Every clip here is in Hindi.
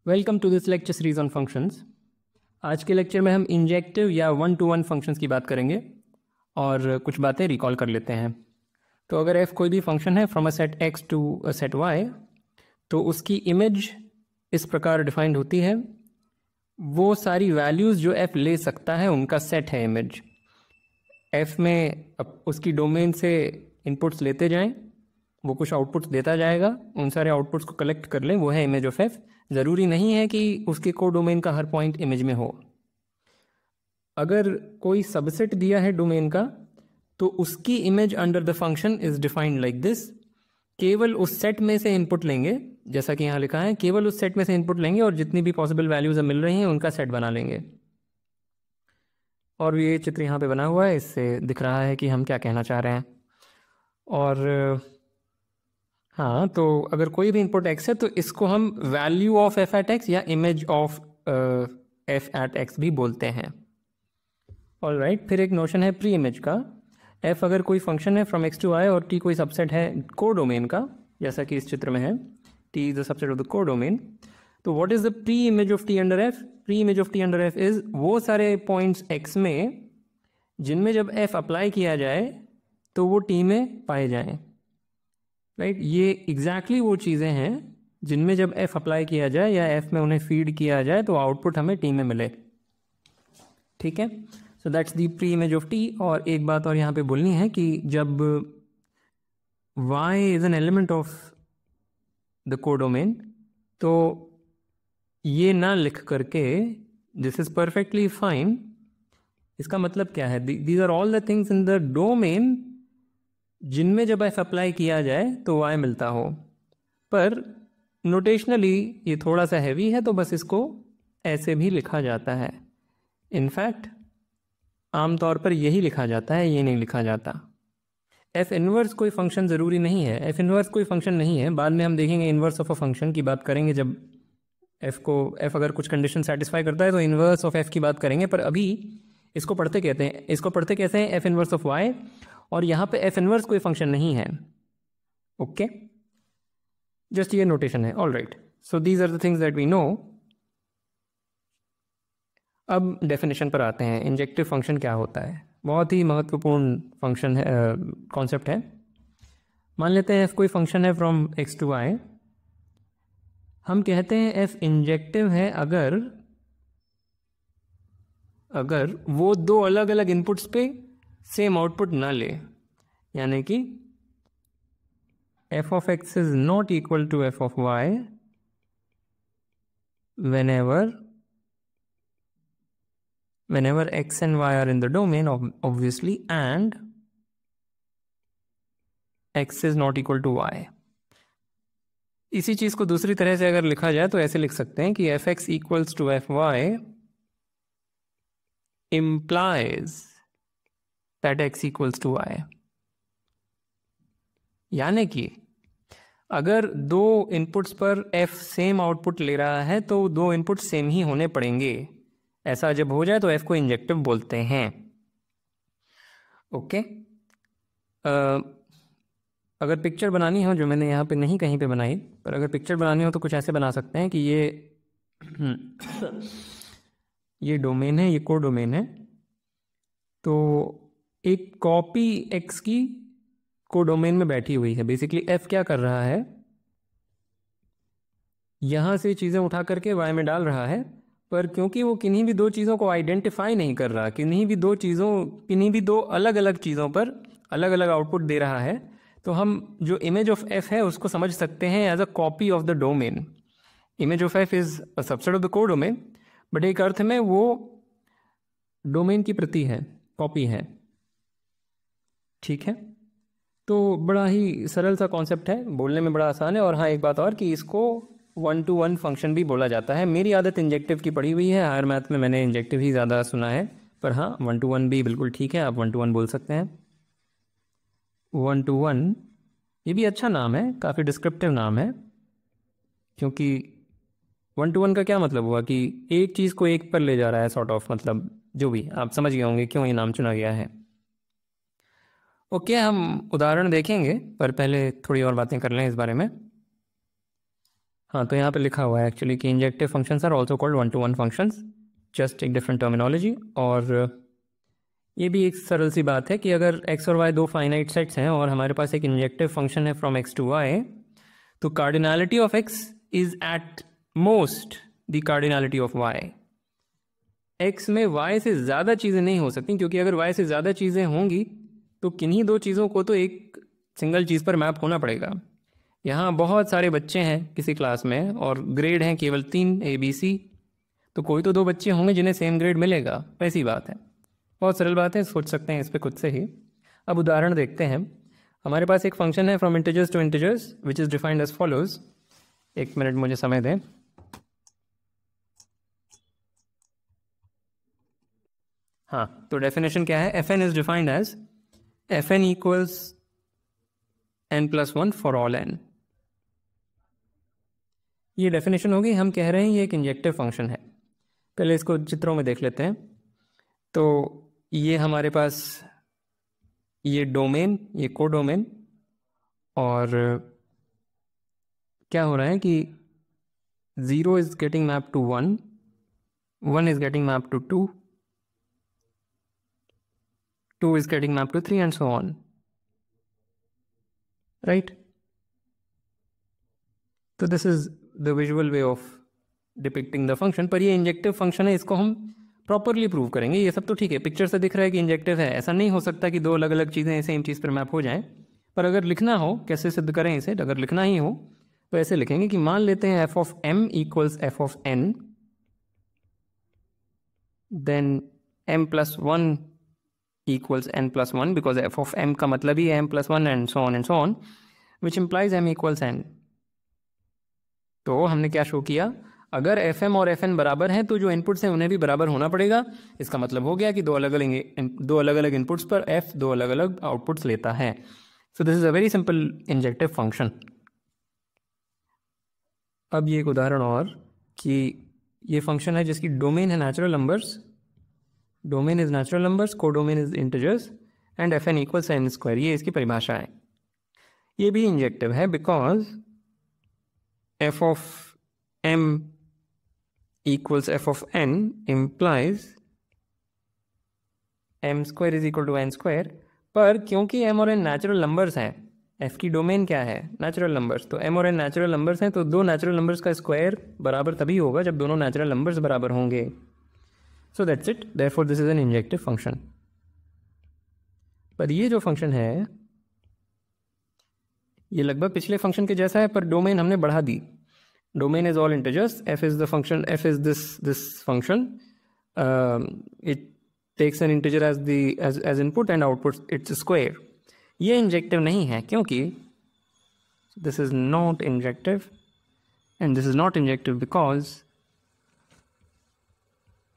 Welcome to this lecture series on functions. आज के लेक्चर में हम इंजेक्टिव या वन टू वन फंक्शंस की बात करेंगे और कुछ बातें रिकॉल कर लेते हैं। तो अगर f कोई भी फंक्शन है from a set x to a set y, तो उसकी इमेज इस प्रकार डिफाइंड होती है। वो सारी वैल्यूज़ जो f ले सकता है उनका सेट है इमेज। f में उसकी डोमेन से इनपुट्स लेते जाएं, वो कुछ आउटपुट्स देता जाएगा, उन सारे आउटपुट्स को कलेक्ट कर लें, वो है इमेज ऑफ f। ज़रूरी नहीं है कि उसके को डोमेन का हर पॉइंट इमेज में हो। अगर कोई सबसेट दिया है डोमेन का तो उसकी image under the function is defined like this. केवल उस सेट में से इनपुट लेंगे, जैसा कि यहाँ लिखा है, केवल उस सेट में से इनपुट लेंगे और जितनी भी पॉसिबल वैल्यूज मिल रही हैं उनका सेट बना लेंगे। और ये चित्र यहाँ पे बना हुआ है, इससे दिख रहा है कि हम क्या कहना चाह रहे हैं। और हाँ, तो अगर कोई भी इनपुट x है तो इसको हम value of f at x या image of f at x भी बोलते हैं। ऑल राइट, फिर एक नोशन है प्री इमेज का। f अगर कोई फंक्शन है फ्रॉम x टू y और t कोई सबसेट है को डोमेन का, जैसा कि इस चित्र में है, t is the subset of the को डोमेन। तो what is the pre image of t under f? Pre image of t under f is वो सारे पॉइंट्स x में जिनमें जब f अप्लाई किया जाए तो वो t में पाए जाएं। राइट, ये एग्जैक्टली वो चीज़ें हैं जिनमें जब f अप्लाई किया जाए या f में उन्हें फीड किया जाए तो आउटपुट हमें t में मिले। ठीक है, so that's the pre image of t। और एक बात और यहाँ पे बोलनी है कि जब y is an element of the codomain, तो ये ना लिख करके दिस इज परफेक्टली फाइन। इसका मतलब क्या है? These are all the things in the domain जिनमें जब f अप्लाई किया जाए तो y मिलता हो। पर नोटेशनली ये थोड़ा सा हैवी है, तो बस इसको ऐसे भी लिखा जाता है। इनफैक्ट आमतौर पर यही लिखा जाता है, ये नहीं लिखा जाता। f इनवर्स कोई फंक्शन ज़रूरी नहीं है, f इनवर्स कोई फंक्शन नहीं है। बाद में हम देखेंगे इनवर्स ऑफ अ फंक्शन की बात करेंगे, जब f अगर कुछ कंडीशन सेटिस्फाई करता है तो इनवर्स ऑफ f की बात करेंगे। पर अभी इसको पढ़ते कैसे हैं f इनवर्स ऑफ y, और यहाँ पे f इनवर्स कोई फंक्शन नहीं है। ओके, जस्ट ये नोटेशन है। All right, so these are the things that we know. अब डेफिनेशन पर आते हैं। इंजेक्टिव फंक्शन क्या होता है? बहुत ही महत्वपूर्ण फंक्शन है, कॉन्सेप्ट है। मान लेते हैं f कोई फंक्शन है फ्रॉम x टू y। हम कहते हैं f इंजेक्टिव है अगर वो दो अलग अलग इनपुट्स पे सेम आउटपुट ना ले, यानी कि f of x is not equal to f of y whenever x and y are in the domain, obviously, and x is not equal to y। इसी चीज को दूसरी तरह से अगर लिखा जाए तो ऐसे लिख सकते हैं कि f x equals to f y implies that x equals to y। यानी कि अगर दो इनपुट्स पर f सेम आउटपुट ले रहा है तो दो इनपुट सेम ही होने पड़ेंगे। ऐसा जब हो जाए तो f को इंजेक्टिव बोलते हैं। ओके, अगर पिक्चर बनानी हो, जो मैंने यहाँ पे नहीं कहीं पे बनाई, पर अगर पिक्चर बनानी हो तो कुछ ऐसे बना सकते हैं कि ये डोमेन है, ये को डोमेन है। तो एक कॉपी x की को डोमेन में बैठी हुई है। बेसिकली f क्या कर रहा है, यहाँ से चीज़ें उठा करके y में डाल रहा है, पर क्योंकि वो किन्हीं भी दो चीज़ों को आइडेंटिफाई नहीं कर रहा, किन्हीं भी दो अलग अलग चीज़ों पर अलग अलग आउटपुट दे रहा है, तो हम जो इमेज ऑफ f है उसको समझ सकते हैं as a copy of the domain. Image of f is a subset of the codomain, but एक अर्थ में वो डोमेन की प्रति है, कॉपी है। ठीक है, तो बड़ा ही सरल सा कॉन्सेप्ट है, बोलने में बड़ा आसान है। और हाँ, एक बात और कि इसको वन टू वन फंक्शन भी बोला जाता है। मेरी आदत इंजेक्टिव की पड़ी हुई है, हायर मैथ में मैंने इंजेक्टिव ही ज़्यादा सुना है, पर हाँ, वन टू वन भी बिल्कुल ठीक है, आप वन टू वन बोल सकते हैं। वन टू वन ये भी अच्छा नाम है, काफ़ी डिस्क्रिप्टिव नाम है, क्योंकि वन टू वन का क्या मतलब हुआ कि एक चीज़ को एक पर ले जा रहा है, सॉर्ट ऑफ, मतलब जो भी आप समझ गए होंगे क्यों ये नाम चुना गया है। ओके, हम उदाहरण देखेंगे, पर पहले थोड़ी और बातें कर लें इस बारे में। हाँ, तो यहाँ पे लिखा हुआ है एक्चुअली कि injective functions are also called one to one functions, just एक डिफरेंट टर्मिनोलॉजी। और ये भी एक सरल सी बात है कि अगर x और y दो फाइनाइट सेट्स हैं और हमारे पास एक इंजेक्टिव फंक्शन है फ्रॉम x टू y, तो cardinality of x is at most the cardinality of y। x में y से ज़्यादा चीज़ें नहीं हो सकती, क्योंकि अगर y से ज़्यादा चीज़ें होंगी तो किन्हीं दो चीज़ों को तो एक सिंगल चीज़ पर मैप होना पड़ेगा। यहाँ बहुत सारे बच्चे हैं किसी क्लास में और ग्रेड हैं केवल 3 ABC, तो कोई तो दो बच्चे होंगे जिन्हें सेम ग्रेड मिलेगा, वैसी बात है। बहुत सरल बात है, सोच सकते हैं इस पर खुद से ही। अब उदाहरण देखते हैं। हमारे पास एक फंक्शन है from integers to integers which is defined as follows. एक मिनट मुझे समय दें। हाँ, तो डेफिनेशन क्या है? fn is defined as fn equals n+1 for all n। ये डेफिनेशन होगी। हम कह रहे हैं ये एक इंजेक्टिव फंक्शन है। पहले इसको चित्रों में देख लेते हैं। तो ये हमारे पास ये डोमेन, ये कोडोमेन, और क्या हो रहा है कि 0 is getting map to 1, 1 is getting map to 2, 2 is getting mapped to 3 and so on, right? तो this is the visual way of depicting the function। पर ये इंजेक्टिव फंक्शन है, इसको हम प्रॉपरली प्रूव करेंगे। ये सब तो ठीक है, पिक्चर से दिख रहा है कि इंजेक्टिव है। ऐसा नहीं हो सकता कि दो अलग अलग चीज़ें सेम चीज़ पर मैप हो जाएं। पर अगर लिखना हो, कैसे सिद्ध करें इसे? अगर लिखना ही हो तो ऐसे लिखेंगे कि मान लेते हैं f of m equals f of n, then m+1 equals n+1 because f of m का मतलब ही है m+1 and so on which implies m equals n। तो हमने क्या शो किया? अगर fm और fn बराबर हैं तो जो इनपुट्स हैं उन्हें भी बराबर होना पड़ेगा। इसका मतलब हो गया कि दो अलग अलग इनपुट्स पर f दो अलग अलग आउटपुट्स लेता है। So this is a very simple injective function. अब ये एक उदाहरण और कि ये फंक्शन है जिसकी डोमेन है natural numbers, domain is natural numbers, codomain is integers and fn equals n²। ये इसकी परिभाषा है। ये भी इंजेक्टिव है because f of m equals f of n implies m² is equal to n²। पर क्योंकि m और n नेचुरल नंबर्स हैं, f की डोमेन क्या है? Natural numbers. तो m और n नेचुरल नंबर्स हैं, तो दो नेचुरल नंबर्स का स्क्वायर बराबर तभी होगा जब दोनों नेचुरल नंबर्स बराबर होंगे। So that's it, therefore this is an injective function. पर ये जो फंक्शन है ये लगभग पिछले फंक्शन के जैसा है, पर डोमेन हमने बढ़ा दी। Domain is all integers, f is the function, f is this function, it takes an integer as input and output its square. ये इंजेक्टिव नहीं है क्योंकि this is not injective and this is not injective because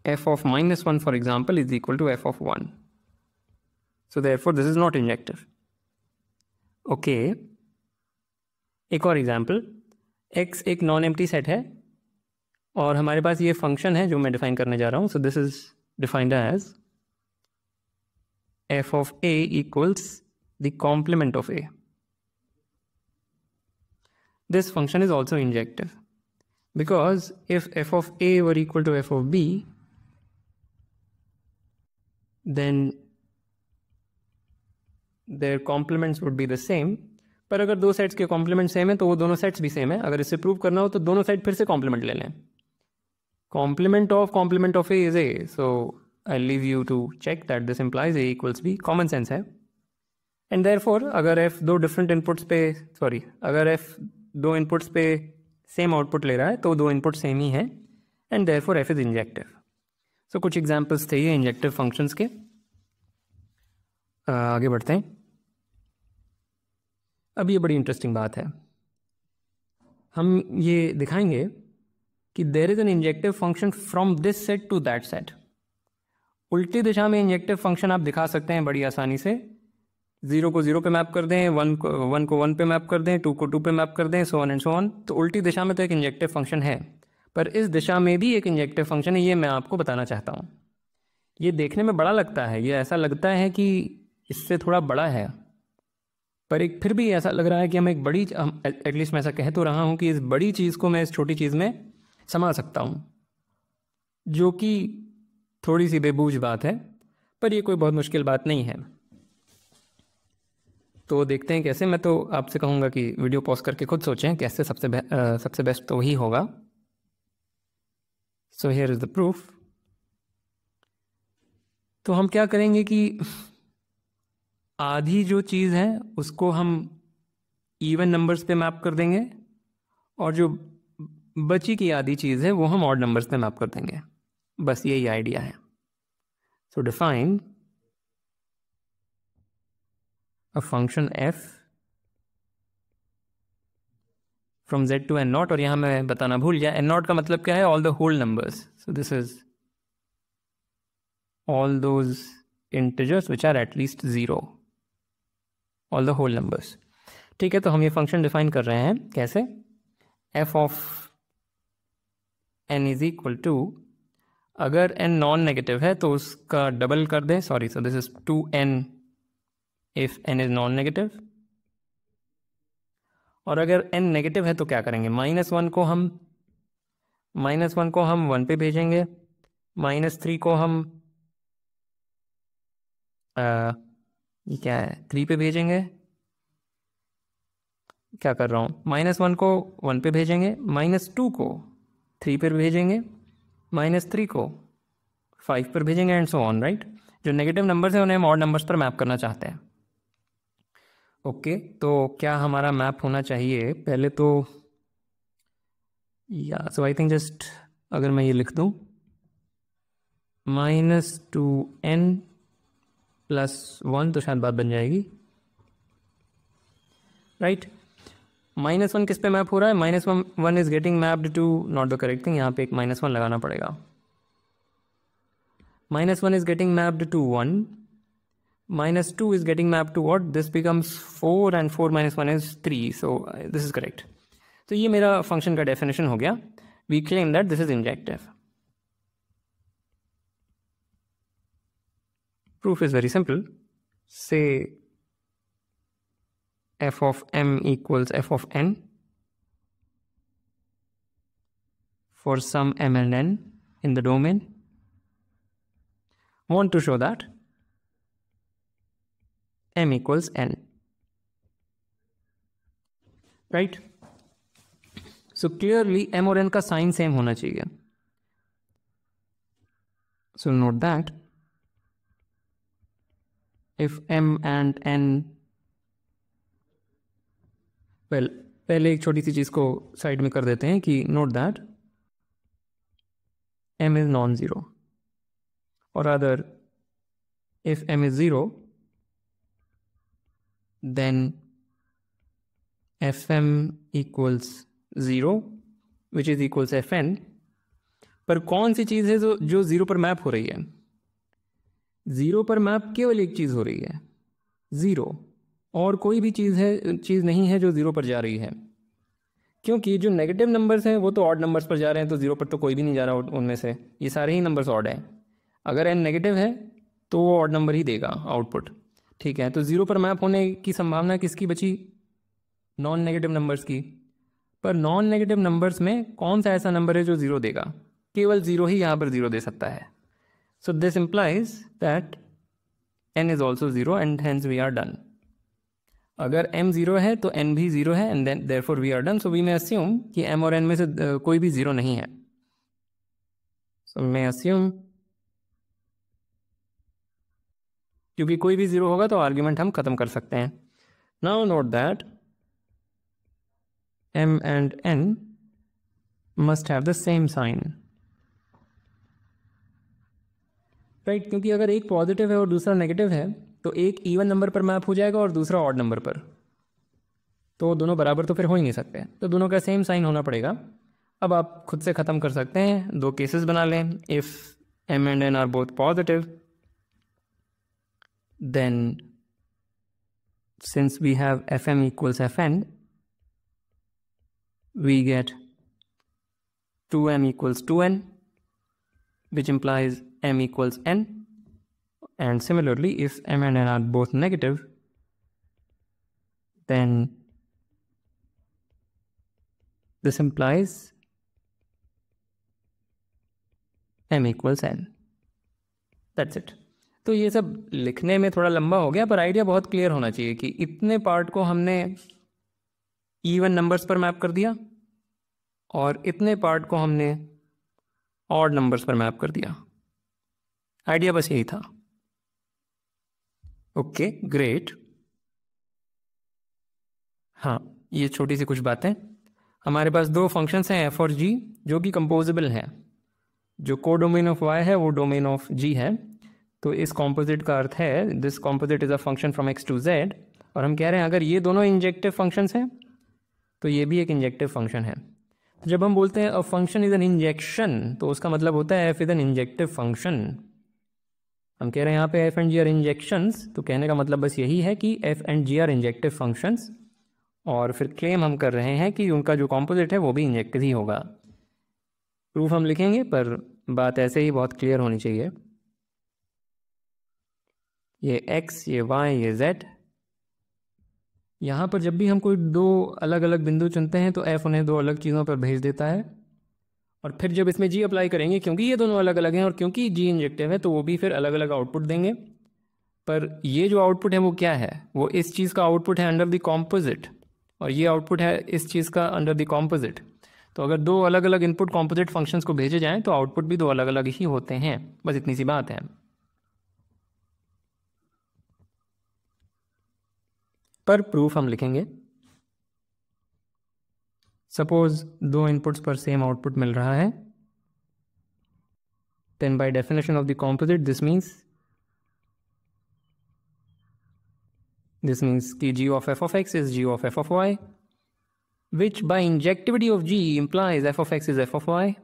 f of -1 for example is equal to f of 1, so therefore this is not injective। okay, एक और एग्जाम्पल। x एक नॉन एम्प्टी सेट है और हमारे पास ये फंक्शन है जो मैं डिफाइन करने जा रहा हूँ। So this is defined as f of a equals the complement of a। this function is also injective because if f of a were equal to f of b, then their complements would be the same। पर अगर दो सेट्स के कॉम्प्लीमेंट सेम है तो वो दोनों सेट्स भी सेम है। अगर इसे प्रूव करना हो तो दोनों सेट फिर से कॉम्प्लीमेंट ले लें। Complement of A is A, so I leave you to check that this implies A equals B. Common sense है। एंड देयरफॉर अगर f दो डिफरेंट इनपुट्स पे अगर f दो इनपुट्स पे सेम आउटपुट ले रहा है तो दो इनपुट सेम ही है and therefore f is injective. So कुछ एग्जाम्पल्स थे ये इंजेक्टिव फंक्शंस के। आगे बढ़ते हैं। अब ये बड़ी इंटरेस्टिंग बात है। हम ये दिखाएंगे कि there is an injective function from this set to that set. उल्टी दिशा में इंजेक्टिव फंक्शन आप दिखा सकते हैं बड़ी आसानी से। 0 को 0 पे मैप कर दें, 1 को 1 पे मैप कर दें, 2 को 2 पे मैप कर दें, so on and so on. तो उल्टी दिशा में तो एक इंजेक्टिव फंक्शन है, पर इस दिशा में भी एक इंजेक्टिव फंक्शन है। ये मैं आपको बताना चाहता हूँ। ये देखने में बड़ा लगता है, ये ऐसा लगता है कि इससे थोड़ा बड़ा है, पर एक फिर भी ऐसा लग रहा है कि हम एक बड़ी, एटलीस्ट मैं ऐसा कह तो रहा हूँ कि इस बड़ी चीज़ को मैं इस छोटी चीज़ में समा सकता हूँ, जो कि थोड़ी सी बेबूझ बात है, पर ये कोई बहुत मुश्किल बात नहीं है। तो देखते हैं कैसे। मैं तो आपसे कहूँगा कि वीडियो पॉज करके खुद सोचें कैसे सबसे बेस्ट तो वही होगा। So here is the proof. तो हम क्या करेंगे कि आधी जो चीज़ है उसको हम इवन नंबर्स पे मैप कर देंगे, और जो बची की आधी चीज़ है वो हम ऑड नंबर्स पे मैप कर देंगे। बस यही आइडिया है। So define a function f from z to n not, और यहाँ मैं बताना भूल गया, n नॉट का मतलब क्या है, all the whole numbers. So this is all those integers which are at least 0, all the whole numbers। ठीक है, तो हम ये फंक्शन डिफाइन कर रहे हैं कैसे, f of n is equal to, अगर n नॉन नेगेटिव है तो उसका डबल कर दें, sorry, so this is 2n if n is non negative, और अगर n नेगेटिव है तो क्या करेंगे, -1 को हम 1 पे भेजेंगे, -3 को हम ये क्या है, 3 पे भेजेंगे। क्या कर रहा हूँ, -1 को 1 पे भेजेंगे, -2 को 3 पर भेजेंगे, -3 को 5 पर भेजेंगे, एंड सो ऑन, राइट। जो नेगेटिव नंबर्स हैं उन्हें हम ऑड नंबर्स पर मैप करना चाहते हैं। ओके, तो क्या हमारा मैप होना चाहिए, पहले तो सो आई थिंक जस्ट अगर मैं ये लिख दूँ, -2n + 1 तो शायद बात बन जाएगी, राइट। -1 किस पे मैप हो रहा है, -1 is getting mapped to, not the correct thing, यहाँ पे एक -1 लगाना पड़ेगा। -1 is getting mapped to 1, -2 is getting mapped to what, this becomes 4, and 4 - 1 is 3, so this is correct। तो ये मेरा फंक्शन का डेफिनेशन हो गया। We claim that this is injective. Proof is very simple. Say f of m equals f of n for some m and n in the domain, want to show that m equals n, right? So clearly m और n का साइन सेम होना चाहिए। So note that if m and n, well, पहले एक छोटी सी चीज को साइड में कर देते हैं कि note that m is non-zero, or rather if m is 0 then fm equals 0 which is equals fn। पर कौन सी चीज़ है जो 0 पर मैप हो रही है, 0 पर मैप केवल एक चीज़ हो रही है, 0, और कोई भी चीज़ नहीं है जो 0 पर जा रही है, क्योंकि जो नेगेटिव नंबर्स हैं वो तो ऑड नंबर्स पर जा रहे हैं, तो 0 पर तो कोई भी नहीं जा रहा उनमें से, ये सारे ही नंबर्स ऑड हैं। अगर n नेगेटिव है तो वो ऑड नंबर ही देगा आउटपुट, ठीक है। तो 0 पर मैप होने की संभावना किसकी बची, नॉन नेगेटिव नंबर्स की। पर नॉन नेगेटिव नंबर्स में कौन सा ऐसा नंबर है जो 0 देगा, केवल 0 ही यहाँ पर 0 दे सकता है। So this implies that n is also 0 and hence we are done. अगर m 0 है तो n भी 0 है, and then therefore we are done. So we may assume कि m और n में से कोई भी 0 नहीं है। सो मे अस्यूम, क्योंकि कोई भी 0 होगा तो आर्ग्यूमेंट हम खत्म कर सकते हैं। Now note that m and n must have the same sign, right, क्योंकि अगर एक पॉजिटिव है और दूसरा नेगेटिव है तो एक इवन नंबर पर मैप हो जाएगा और दूसरा ऑड नंबर पर, तो दोनों बराबर तो फिर हो ही नहीं सकते, तो दोनों का सेम साइन होना पड़ेगा। अब आप खुद से ख़त्म कर सकते हैं, दो केसेस बना लें। If m and n are both positive then since we have fm equals fn we get 2m equals 2n which implies m equals n, and similarly if m and n are both negative then this implies m equals n. That's it. तो ये सब लिखने में थोड़ा लंबा हो गया, पर आइडिया बहुत क्लियर होना चाहिए कि इतने पार्ट को हमने इवन नंबर्स पर मैप कर दिया और इतने पार्ट को हमने ऑड नंबर्स पर मैप कर दिया। आइडिया बस यही था। Okay, great. हाँ, ये छोटी सी कुछ बातें। हमारे पास दो फंक्शंस हैं f और g जो कि कंपोजिबल हैं। जो कोडोमेन ऑफ y है वो डोमेन ऑफ g है। तो इस कॉम्पोजिट का अर्थ है this composite is a function from x to z, और हम कह रहे हैं अगर ये दोनों इंजेक्टिव फंक्शंस हैं तो ये भी एक इंजेक्टिव फंक्शन है। तो जब हम बोलते हैं a function is an injection तो उसका मतलब होता है f is an injective function. हम कह रहे हैं यहाँ पे f and g are injections, तो कहने का मतलब बस यही है कि f and g are injective functions, और फिर क्लेम हम कर रहे हैं कि उनका जो कॉम्पोजिट है वो भी इंजेक्टिव ही होगा। प्रूफ हम लिखेंगे, पर बात ऐसे ही बहुत क्लियर होनी चाहिए। ये x, ये y, ये z, यहाँ पर जब भी हम कोई दो अलग अलग बिंदु चुनते हैं तो f उन्हें दो अलग चीज़ों पर भेज देता है, और फिर जब इसमें g अप्लाई करेंगे क्योंकि ये दोनों अलग अलग हैं और क्योंकि g इंजेक्टिव है तो वो भी फिर अलग अलग आउटपुट देंगे। पर ये जो आउटपुट है वो क्या है? वो इस चीज़ का आउटपुट है अंडर द कॉम्पोजिट, और ये आउटपुट है इस चीज़ का अंडर द कॉम्पोजिट। तो अगर दो अलग अलग इनपुट कॉम्पोजिट फंक्शंस को भेजे जाएं तो आउटपुट भी दो अलग अलग ही होते हैं। बस इतनी सी बात है। पर प्रूफ हम लिखेंगे। सपोज दो इनपुट्स पर सेम आउटपुट मिल रहा है, then by definition of the composite this means कि g of f of x is g of f of y, which by injectivity of g implies f of x is f of y,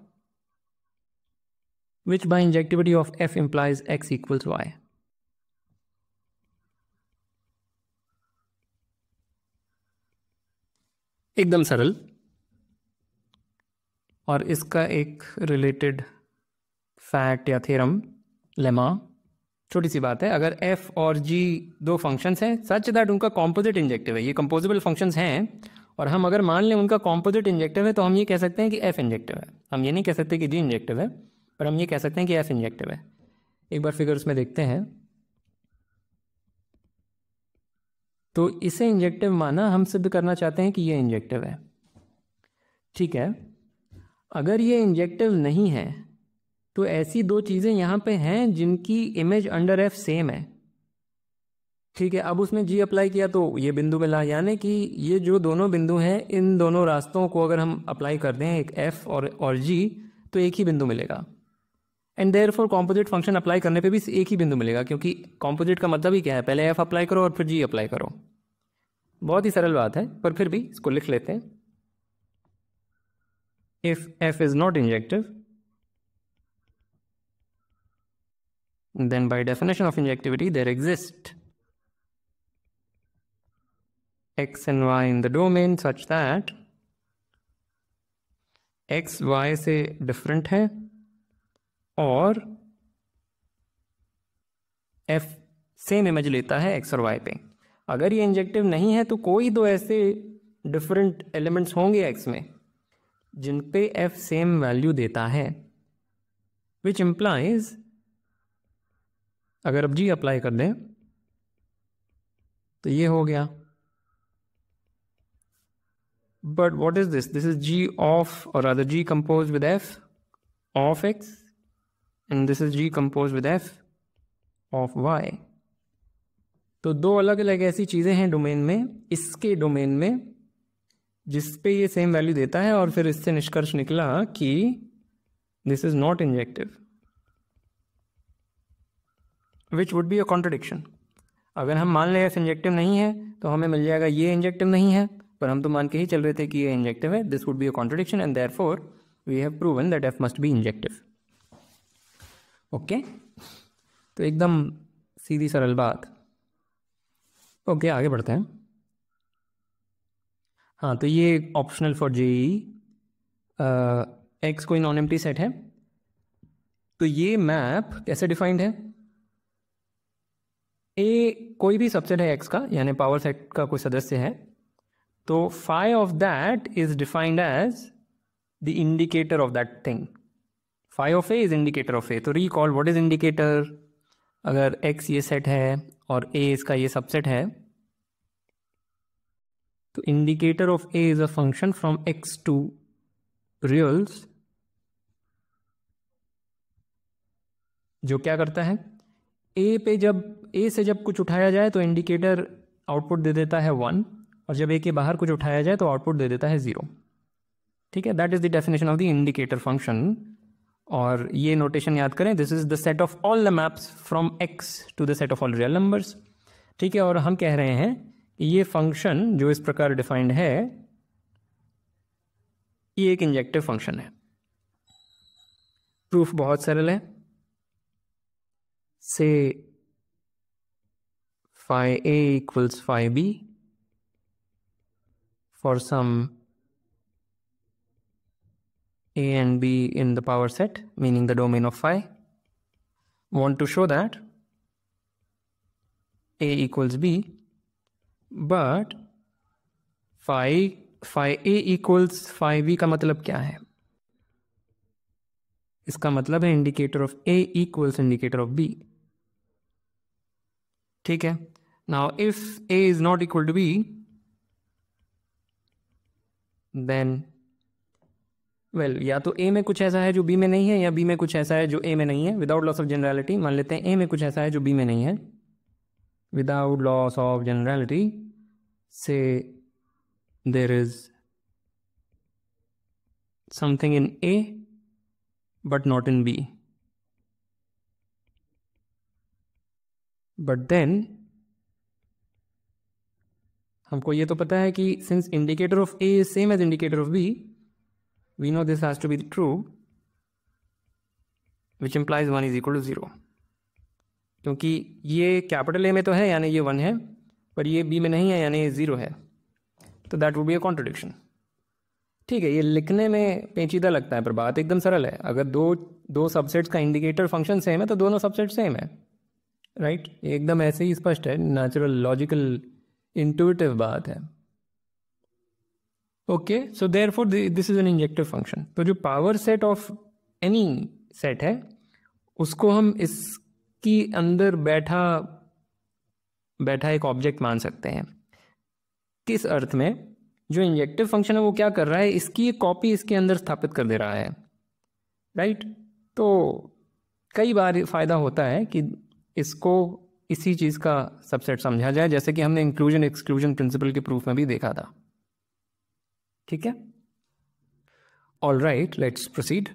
which by injectivity of f implies x equals y. एकदम सरल। और इसका एक रिलेटेड फैक्ट या थ्योरम, लेमा, छोटी सी बात है। अगर f और g दो फंक्शंस हैं सच दैट उनका कॉम्पोजिट इंजेक्टिव है, ये कंपोजिबल फंक्शंस हैं, और हम अगर मान लें उनका कॉम्पोजिट इंजेक्टिव है तो हम ये कह सकते हैं कि f इंजेक्टिव है। हम ये नहीं कह सकते कि g इंजेक्टिव है, पर हम ये कह सकते हैं कि f इंजेक्टिव है। एक बार फिगर्स में देखते हैं। तो इसे इंजेक्टिव माना, हम सिद्ध करना चाहते हैं कि ये इंजेक्टिव है। ठीक है, अगर ये इंजेक्टिव नहीं है तो ऐसी दो चीज़ें यहाँ पे हैं जिनकी इमेज अंडर f सेम है। ठीक है, अब उसमें g अप्लाई किया तो ये बिंदु मिला, यानी कि ये जो दोनों बिंदु हैं इन दोनों रास्तों को अगर हम अप्लाई कर दें एक f और g तो एक ही बिंदु मिलेगा। And therefore composite function apply करने पे भी एक ही बिंदु मिलेगा, क्योंकि कॉम्पोजिट का मतलब ही क्या है, पहले f अप्लाई करो और फिर g अप्लाई करो। बहुत ही सरल बात है, पर फिर भी इसको लिख लेते हैं। If f is not injective then by definition of injectivity there exist x and y in the domain such that x y से डिफरेंट है और f सेम इमेज लेता है x और y पे। अगर ये इंजेक्टिव नहीं है तो कोई दो ऐसे डिफरेंट एलिमेंट्स होंगे x में जिन पे f सेम वैल्यू देता है, which implies अगर अब g अप्लाई कर दें तो ये हो गया। But what is this? This is g of, और other g compose with f of x, and this is g compose with f of y। तो दो अलग अलग ऐसी चीज़ें हैं डोमेन में, इसके डोमेन में, जिस पे ये सेम वैल्यू देता है, और फिर इससे निष्कर्ष निकला कि this is not injective, which would be a contradiction. अगर हम मान लें f इंजेक्टिव नहीं है तो हमें मिल जाएगा ये इंजेक्टिव नहीं है, पर हम तो मान के ही चल रहे थे कि ये इंजेक्टिव है। This would be a contradiction and therefore we have proven that f must be injective. Okay, तो एकदम सीधी सरल बात। ओके, आगे बढ़ते हैं। हाँ, तो ये ऑप्शनल फॉर जेईई, x कोई नॉन एम्प्टी सेट है। तो ये मैप कैसे डिफाइंड है? ए कोई भी सबसेट है x का, यानी पावर सेट का कोई सदस्य है, तो phi of that is defined as the indicator of that thing. phi of A is indicator of A. तो रिकॉल व्हाट इज इंडिकेटर. अगर x ये सेट है और a इसका ये सबसेट है, तो indicator of a is a function from x to reals, जो क्या करता है, a पे जब a से जब कुछ उठाया जाए तो इंडिकेटर आउटपुट दे देता है 1, और जब a के बाहर कुछ उठाया जाए तो आउटपुट दे देता है 0. ठीक है, that is the definition of the indicator function. और ये नोटेशन याद करें, this is the set of all the maps from x to the set of all real numbers. ठीक है, और हम कह रहे हैं कि ये फंक्शन जो इस प्रकार डिफाइंड है, ये एक इंजेक्टिव फंक्शन है. प्रूफ बहुत सरल है. से phi a equals phi b for some a and b in the power set, meaning the domain of phi. Want to show that a equals b, but phi a equals phi b का मतलब क्या है. इसका मतलब है indicator of a equals indicator of b. ठीक है, now if a is not equal to b, then well, या तो a में कुछ ऐसा है जो b में नहीं है, या b में कुछ ऐसा है जो a में नहीं है. विदाउट लॉस ऑफ जनरलिटी मान लेते हैं a में कुछ ऐसा है जो b में नहीं है. Without loss of generality say there is something in a but not in b. But then हमको ये तो पता है कि since indicator of a is same as indicator of b, we know this has to be true, which implies 1 is equal to 0. क्योंकि ये कैपिटल A में तो है यानी ये 1 है, पर ये b में नहीं है यानी ये 0 है, तो that would be a contradiction. ठीक है, ये लिखने में पेचीदा लगता है पर बात एकदम सरल है. अगर दो सबसेट्स का इंडिकेटर फंक्शन सेम है तो दोनों सबसेट सेम है, राइट. ये एकदम ऐसे ही स्पष्ट है, नेचुरल लॉजिकल इंट्यूटिव बात है. Okay, so therefore this is an injective function. तो जो power set of any set है उसको हम इसकी अंदर बैठा एक ऑब्जेक्ट मान सकते हैं. किस अर्थ में, जो इंजेक्टिव फंक्शन है वो क्या कर रहा है, इसकी एक कॉपी इसके अंदर स्थापित कर दे रहा है, राइट. तो कई बार फ़ायदा होता है कि इसको इसी चीज़ का सबसेट समझा जाए, जैसे कि हमने इंक्लूजन एक्सक्लूजन प्रिंसिपल के प्रूफ में भी देखा था. ठीक है, ऑल राइट, लेट्स प्रोसीड.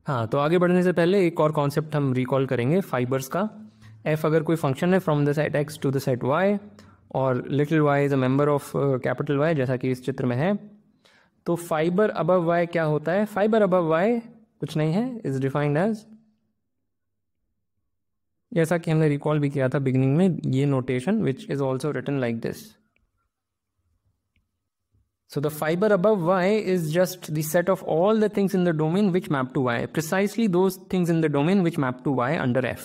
हाँ, तो आगे बढ़ने से पहले एक और कॉन्सेप्ट हम रिकॉल करेंगे फाइबर्स का. एफ अगर कोई फंक्शन है from the set x to the set Y, और little y is a member of capital Y, जैसा कि इस चित्र में है, तो फाइबर अबव y क्या होता है. फाइबर अबव y कुछ नहीं है, इज डिफाइंड एज, जैसा कि हमने रिकॉल भी किया था बिगिनिंग में, ये notation which is also written like this. So the fibre above y is just the set of all the things in the domain which map to y, precisely those things in the domain which map to y under f.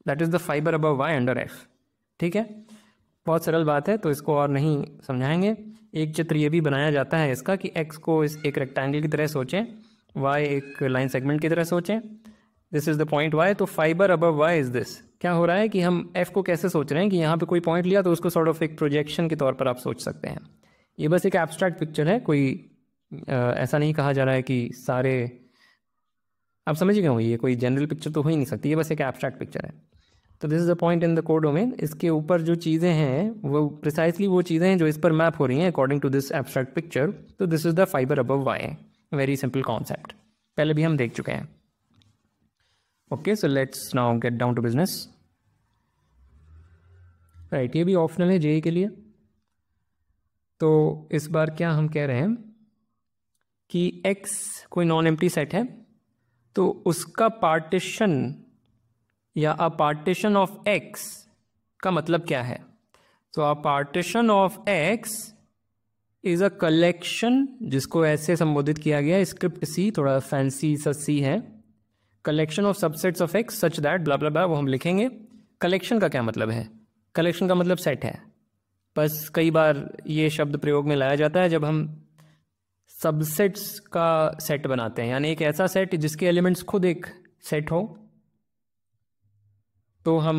That is the fibre above y under f. ठीक है, बहुत सरल बात है, तो इसको और नहीं समझाएंगे. एक चित्र ये भी बनाया जाता है इसका कि x को इस एक रेक्टेंगल की तरह सोचें, y एक लाइन सेगमेंट की तरह सोचें. This is the point y. तो fibre above y is this. क्या हो रहा है कि हम f को कैसे सोच रहे हैं कि यहाँ पे कोई पॉइंट लिया तो उसको सॉर्ट ऑफ एक प्रोजेक्शन के तौर पर आप सोच सकते हैं. ये बस एक एब्स्ट्रैक्ट पिक्चर है, कोई ऐसा नहीं कहा जा रहा है कि सारे, आप समझ गए हो, ये कोई जनरल पिक्चर तो हो ही नहीं सकती, ये बस एक एब्स्ट्रैक्ट पिक्चर है. तो this is the point in the codomain. इसके ऊपर जो चीज़ें हैं वो प्रिसाइसली वो चीज़ें हैं जो इस पर मैप हो रही हैं according to this abstract picture. तो this is the fibre above Y. Very simple concept, पहले भी हम देख चुके हैं. Okay, so let's now get down to business. Right, ये भी ऑप्शनल है जेई के लिए. तो इस बार क्या हम कह रहे हैं कि x कोई नॉन एम्प्टी सेट है, तो उसका पार्टीशन या अ पार्टीशन ऑफ x का मतलब क्या है. तो अ partition of x is a collection, जिसको ऐसे संबोधित किया गया, स्क्रिप्ट सी, थोड़ा फैंसी सा सी है, collection of subsets of x such that blah blah blah, वो हम लिखेंगे. कलेक्शन का क्या मतलब है, कलेक्शन का मतलब सेट है, बस कई बार ये शब्द प्रयोग में लाया जाता है जब हम सबसेट्स का सेट बनाते हैं, यानी एक ऐसा सेट जिसके एलिमेंट्स खुद एक सेट हो, तो हम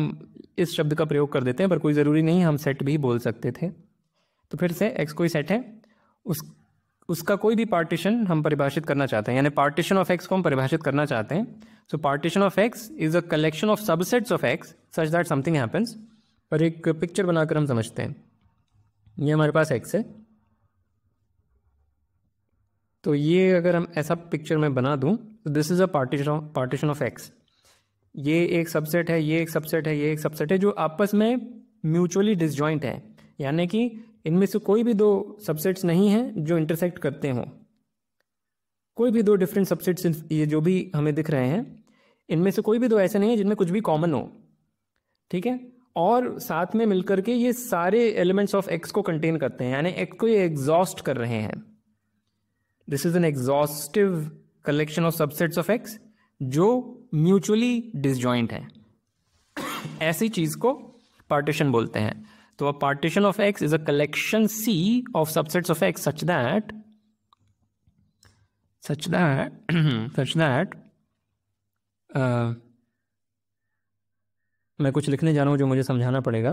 इस शब्द का प्रयोग कर देते हैं, पर कोई ज़रूरी नहीं, हम सेट भी बोल सकते थे। तो फिर से x कोई सेट है, उसका कोई भी पार्टीशन हम परिभाषित करना चाहते हैं, यानी पार्टीशन ऑफ x को हम परिभाषित करना चाहते हैं। So partition of x is a collection of subsets of x such that something happens. पर एक पिक्चर बनाकर हम समझते हैं। ये हमारे पास x है, तो ये अगर हम ऐसा पिक्चर में बना दूं तो this is a partition of x। ये एक सबसेट है, ये एक सबसेट है, ये एक सबसेट है, जो आपस में म्यूचुअली डिसजॉइंट है, यानी कि इनमें से कोई भी दो सबसेट्स नहीं हैं जो इंटरसेक्ट करते हों। कोई भी दो डिफरेंट सबसेट्स ये जो भी हमें दिख रहे हैं, इनमें से कोई भी दो ऐसे नहीं है जिनमें कुछ भी कॉमन हो, ठीक है। और साथ में मिलकर के ये सारे एलिमेंट्स ऑफ x को कंटेन करते हैं, यानी x को ये एग्जॉस्ट कर रहे हैं। This is an exhaustive collection of subsets of x जो म्यूचुअली डिसजॉइंट है। ऐसी चीज को पार्टीशन बोलते हैं। तो a partition of x is a collection C of subsets of x such that मैं कुछ लिखने जा रहा हूं जो मुझे समझाना पड़ेगा।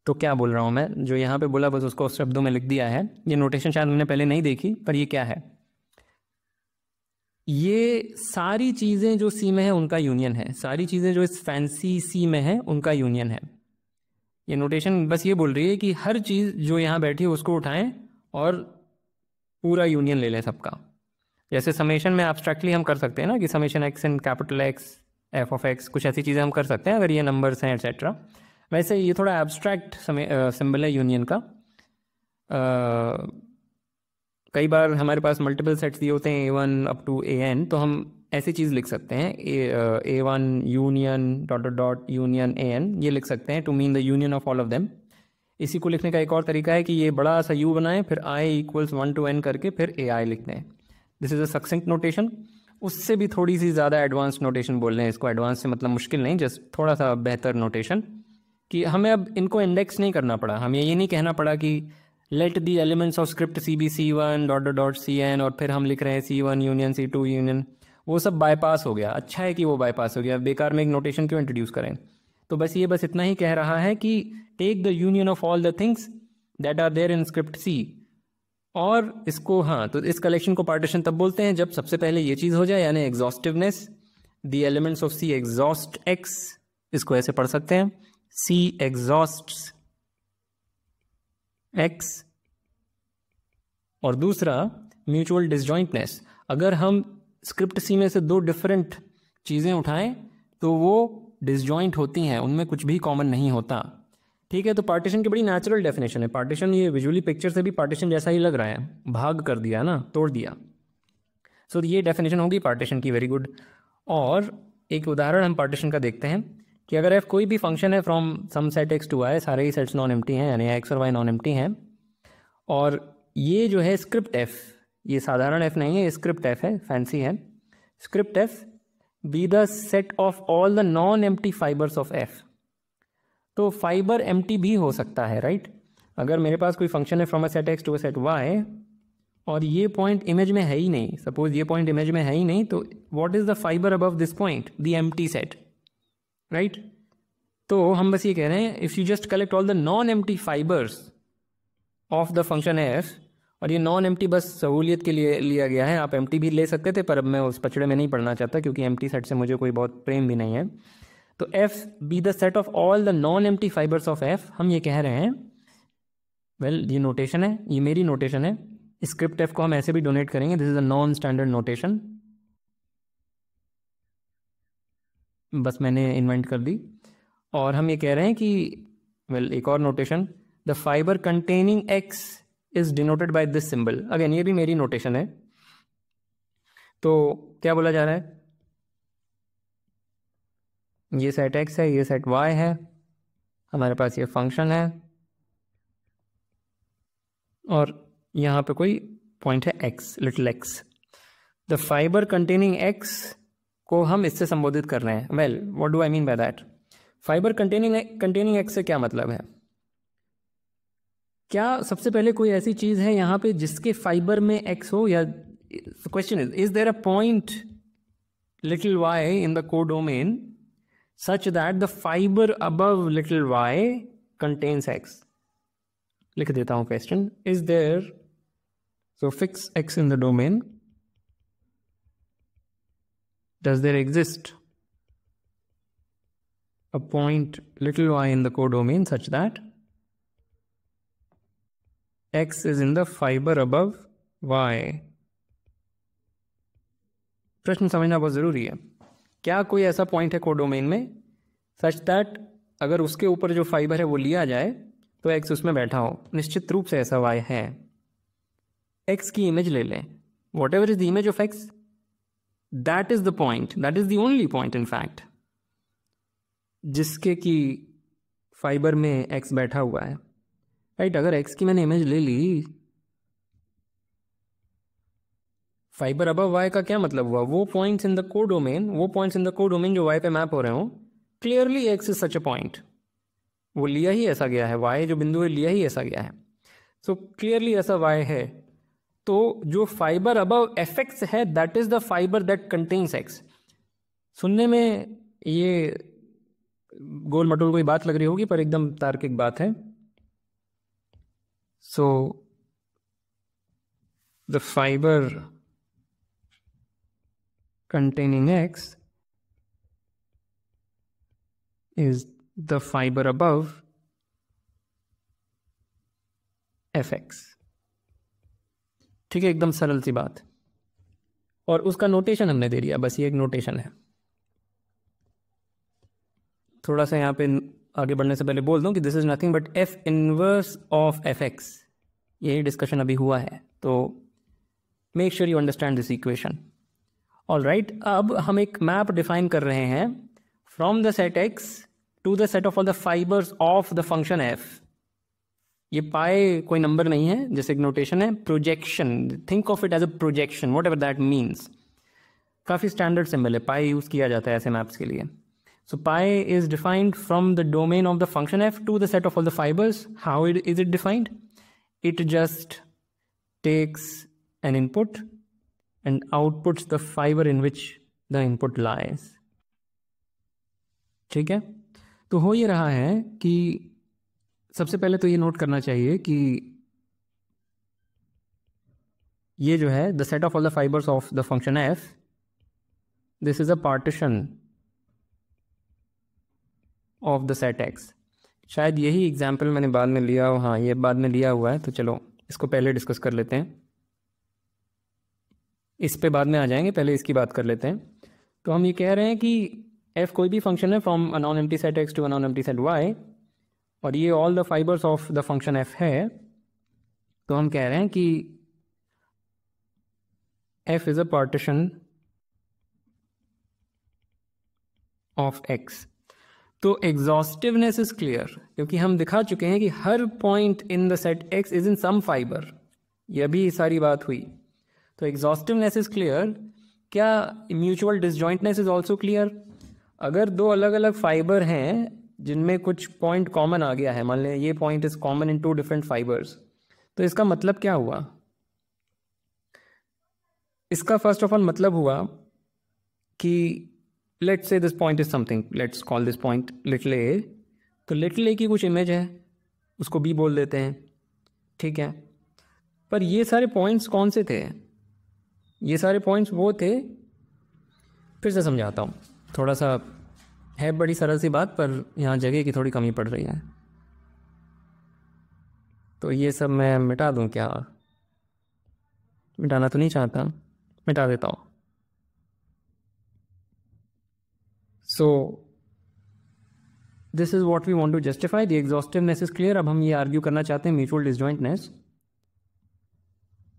तो क्या बोल रहा हूं मैं, जो यहाँ पे बोला बस उसको शब्दों में लिख दिया है। ये नोटेशन शायद मैंने पहले नहीं देखी, पर ये क्या है, ये सारी चीज़ें जो सी में है उनका यूनियन है, सारी चीज़ें जो इस फैंसी सी में है उनका यूनियन है। ये नोटेशन बस ये बोल रही है कि हर चीज़ जो यहाँ बैठी है उसको उठाएं और पूरा यूनियन ले लें सबका। जैसे समेशन में एब्स्ट्रैक्टली हम कर सकते हैं ना कि summation x in capital x F of x, कुछ ऐसी चीज़ें हम कर सकते हैं अगर ये नंबर्स हैं एट्सेट्रा। वैसे ये थोड़ा एब्स्ट्रैक्ट सिंबल है यूनियन का। कई बार हमारे पास मल्टीपल सेट्स दिए होते हैं A1 अप टू AN, तो हम ऐसी चीज़ लिख सकते हैं A1 union dot dot dot union AN, ये लिख सकते हैं to mean the union of all of them. इसी को लिखने का एक और तरीका है कि ये बड़ा सा U बनाएं, फिर I इक्वल्स 1 to N करके फिर AI लिख दें। This is a सक्सेंट notation. उससे भी थोड़ी सी ज़्यादा एडवांस नोटेशन बोल रहे हैं इसको। एडवांस से मतलब मुश्किल नहीं, जस्ट थोड़ा सा बेहतर नोटेशन, कि हमें अब इनको इंडेक्स नहीं करना पड़ा। हमें ये नहीं कहना पड़ा कि let the elements of script C be C1 dot dot dot CN और फिर हम लिख रहे हैं C1 यूनियन C2 यूनियन। वो सब बाईपास हो गया। अच्छा है कि वो बाईपास हो गया, बेकार में एक नोटेशन क्यों इंट्रोड्यूस करें। तो बस ये इतना ही कह रहा है कि take the union of all the things that are there in script C। और इसको तो इस कलेक्शन को पार्टीशन तब बोलते हैं जब सबसे पहले ये चीज़ हो जाए, यानी exhaustiveness. The elements of C exhaust X, इसको ऐसे पढ़ सकते हैं, C एग्जॉस्ट्स X। और दूसरा म्यूचुअल डिसजॉइंटनेस। अगर हम स्क्रिप्ट C में से दो डिफरेंट चीज़ें उठाएं तो वो डिसजॉइंट होती हैं, उनमें कुछ भी कॉमन नहीं होता। ठीक है, तो पार्टीशन की बड़ी नेचुरल डेफिनेशन है। पार्टीशन ये विजुअली पिक्चर से भी पार्टीशन जैसा ही लग रहा है, भाग कर दिया ना, तोड़ दिया। सो ये डेफिनेशन होगी पार्टीशन की, वेरी गुड। और एक उदाहरण हम पार्टीशन का देखते हैं कि अगर f कोई भी फंक्शन है from some set x to y, सारे ही सेट्स नॉन एम्प्टी हैं, यानी x और y नॉन एम्प्टी हैं, और ये जो है स्क्रिप्ट f, ये साधारण f नहीं है, ये स्क्रिप्ट f है, फैंसी है। Script f be the set of all the non empty fibres of f। तो फाइबर एम्प्टी भी हो सकता है, राइट। अगर मेरे पास कोई फंक्शन है from a set x to a set y और ये पॉइंट इमेज में है ही नहीं, सपोज ये पॉइंट इमेज में है ही नहीं, तो what is the fibre above this point, the empty set, right. तो हम बस ये कह रहे हैं if you just collect all the non empty fibres of the function f, और ये नॉन एम्प्टी बस सहूलियत के लिए लिया गया है, आप एम्प्टी भी ले सकते थे, पर अब मैं उस पचड़े में नहीं पढ़ना चाहता क्योंकि एम्प्टी सेट से मुझे कोई बहुत प्रेम भी नहीं है। तो f be the set of all the non empty fibres of f, हम ये कह रहे हैं, ये नोटेशन है, ये मेरी नोटेशन है। स्क्रिप्ट f को हम ऐसे भी डोनेट करेंगे, this is a non standard notation, बस मैंने इन्वेंट कर दी। और हम ये कह रहे हैं कि एक और notation, the fibre containing x is denoted by this symbol. Again ये भी मेरी नोटेशन है। तो क्या बोला जा रहा है, ये सेट x है, ये सेट y है, हमारे पास ये फंक्शन है, और यहाँ पे कोई पॉइंट है x, little x। The fibre containing x को हम इससे संबोधित कर रहे हैं. Well, what do I mean by that? Fibre containing x से क्या मतलब है? क्या सबसे पहले कोई ऐसी चीज है यहाँ पे जिसके फाइबर में एक्स हो, या question is there a point little y in the codomain such that the fiber above little y contains x? लिख देता हूं question. Is there, so fix x in the domain, does there exist a point little y in the codomain such that x is in the fiber above y? प्रश्न समझना बहुत ज़रूरी है. क्या कोई ऐसा पॉइंट है कोडोमेन में सच दैट अगर उसके ऊपर जो फाइबर है वो लिया जाए तो एक्स उसमें बैठा हो? निश्चित रूप से ऐसा वाई है. एक्स की इमेज ले लें, what ever is the image of x, that is the point, that is the only point in fact जिसके की फाइबर में एक्स बैठा हुआ है. राइट, अगर एक्स की मैंने इमेज ले ली, फाइबर अबव वाई का क्या मतलब हुआ? वो पॉइंट्स इन द कोडोमेन जो वाई पे मैप हो रहे हो, clearly x is such a point. वो लिया ही ऐसा गया है, वाई जो बिंदु है लिया ही ऐसा गया है. सो क्लियरली ऐसा वाई है. तो जो फाइबर अबव एफ एक्स है, that is the fibre that contains x. सुनने में ये गोल मटोल कोई बात लग रही होगी, पर एकदम तार्किक बात है. सो the fibre containing x is the fiber above fx. ठीक है, एकदम सरल सी बात. और उसका नोटेशन हमने दे दिया, बस ये एक नोटेशन है. थोड़ा सा यहाँ पे आगे बढ़ने से पहले बोल दूं कि this is nothing but F inverse of F X. यही डिस्कशन अभी हुआ है, तो make sure you understand this equation. All right, अब हम एक मैप डिफाइन कर रहे हैं from the set x to the set of all the fibres of the function F. ये पाए कोई नंबर नहीं है, जैसे एक नोटेशन है. Projection, think of it as a projection, whatever that means. काफ़ी स्टैंडर्ड सिंबल है, पाई यूज़ किया जाता है ऐसे मैप्स के लिए. So pi is defined from the domain of the function f to the set of all the fibers. How is it defined? It just takes an input and outputs the fiber in which the input lies. ठीक है, तो हो ये रहा है कि सबसे पहले तो ये नोट करना चाहिए कि ये जो है the set of all the fibres of the function F, this is a partition of the set x. शायद यही एग्जाम्पल मैंने बाद में लिया हो. हाँ, ये बाद में लिया हुआ है, तो चलो इसको पहले डिस्कस कर लेते हैं. इस पे बाद में आ जाएंगे, पहले इसकी बात कर लेते हैं. तो हम ये कह रहे हैं कि f कोई भी फंक्शन है from a non empty set x to a non empty set y, और ये all the fibres of the function f है. तो हम कह रहे हैं कि f is a partition of x. तो एग्जॉस्टिवनेस इज क्लियर, क्योंकि हम दिखा चुके हैं कि हर point in the set x is in some fiber. यह भी सारी बात हुई. तो एग्जॉस्टिवनेस इज क्लियर. क्या mutual disjointness is also clear? अगर दो अलग अलग फाइबर हैं जिनमें कुछ पॉइंट कॉमन आ गया है, मान लें ये point is common in two different fibres, तो इसका मतलब क्या हुआ? इसका फर्स्ट ऑफ ऑल मतलब हुआ कि let's say this point is something, let's call this point little a. तो लिटिल ए की कुछ इमेज है, उसको बी बोल देते हैं. ठीक है, पर ये सारे पॉइंट्स कौन से थे? ये सारे पॉइंट्स वो थे, फिर से समझाता हूँ. थोड़ा सा है बड़ी सरल सी बात, पर यहाँ जगह की थोड़ी कमी पड़ रही है, तो ये सब मैं मिटा दूँ क्या? मिटाना तो नहीं चाहता, मिटा देता हूँ. So this is what we want to justify. The exhaustiveness is clear. अब हम ये आर्ग्यू करना चाहते हैं म्यूचुअल डिसजॉइंटनेस.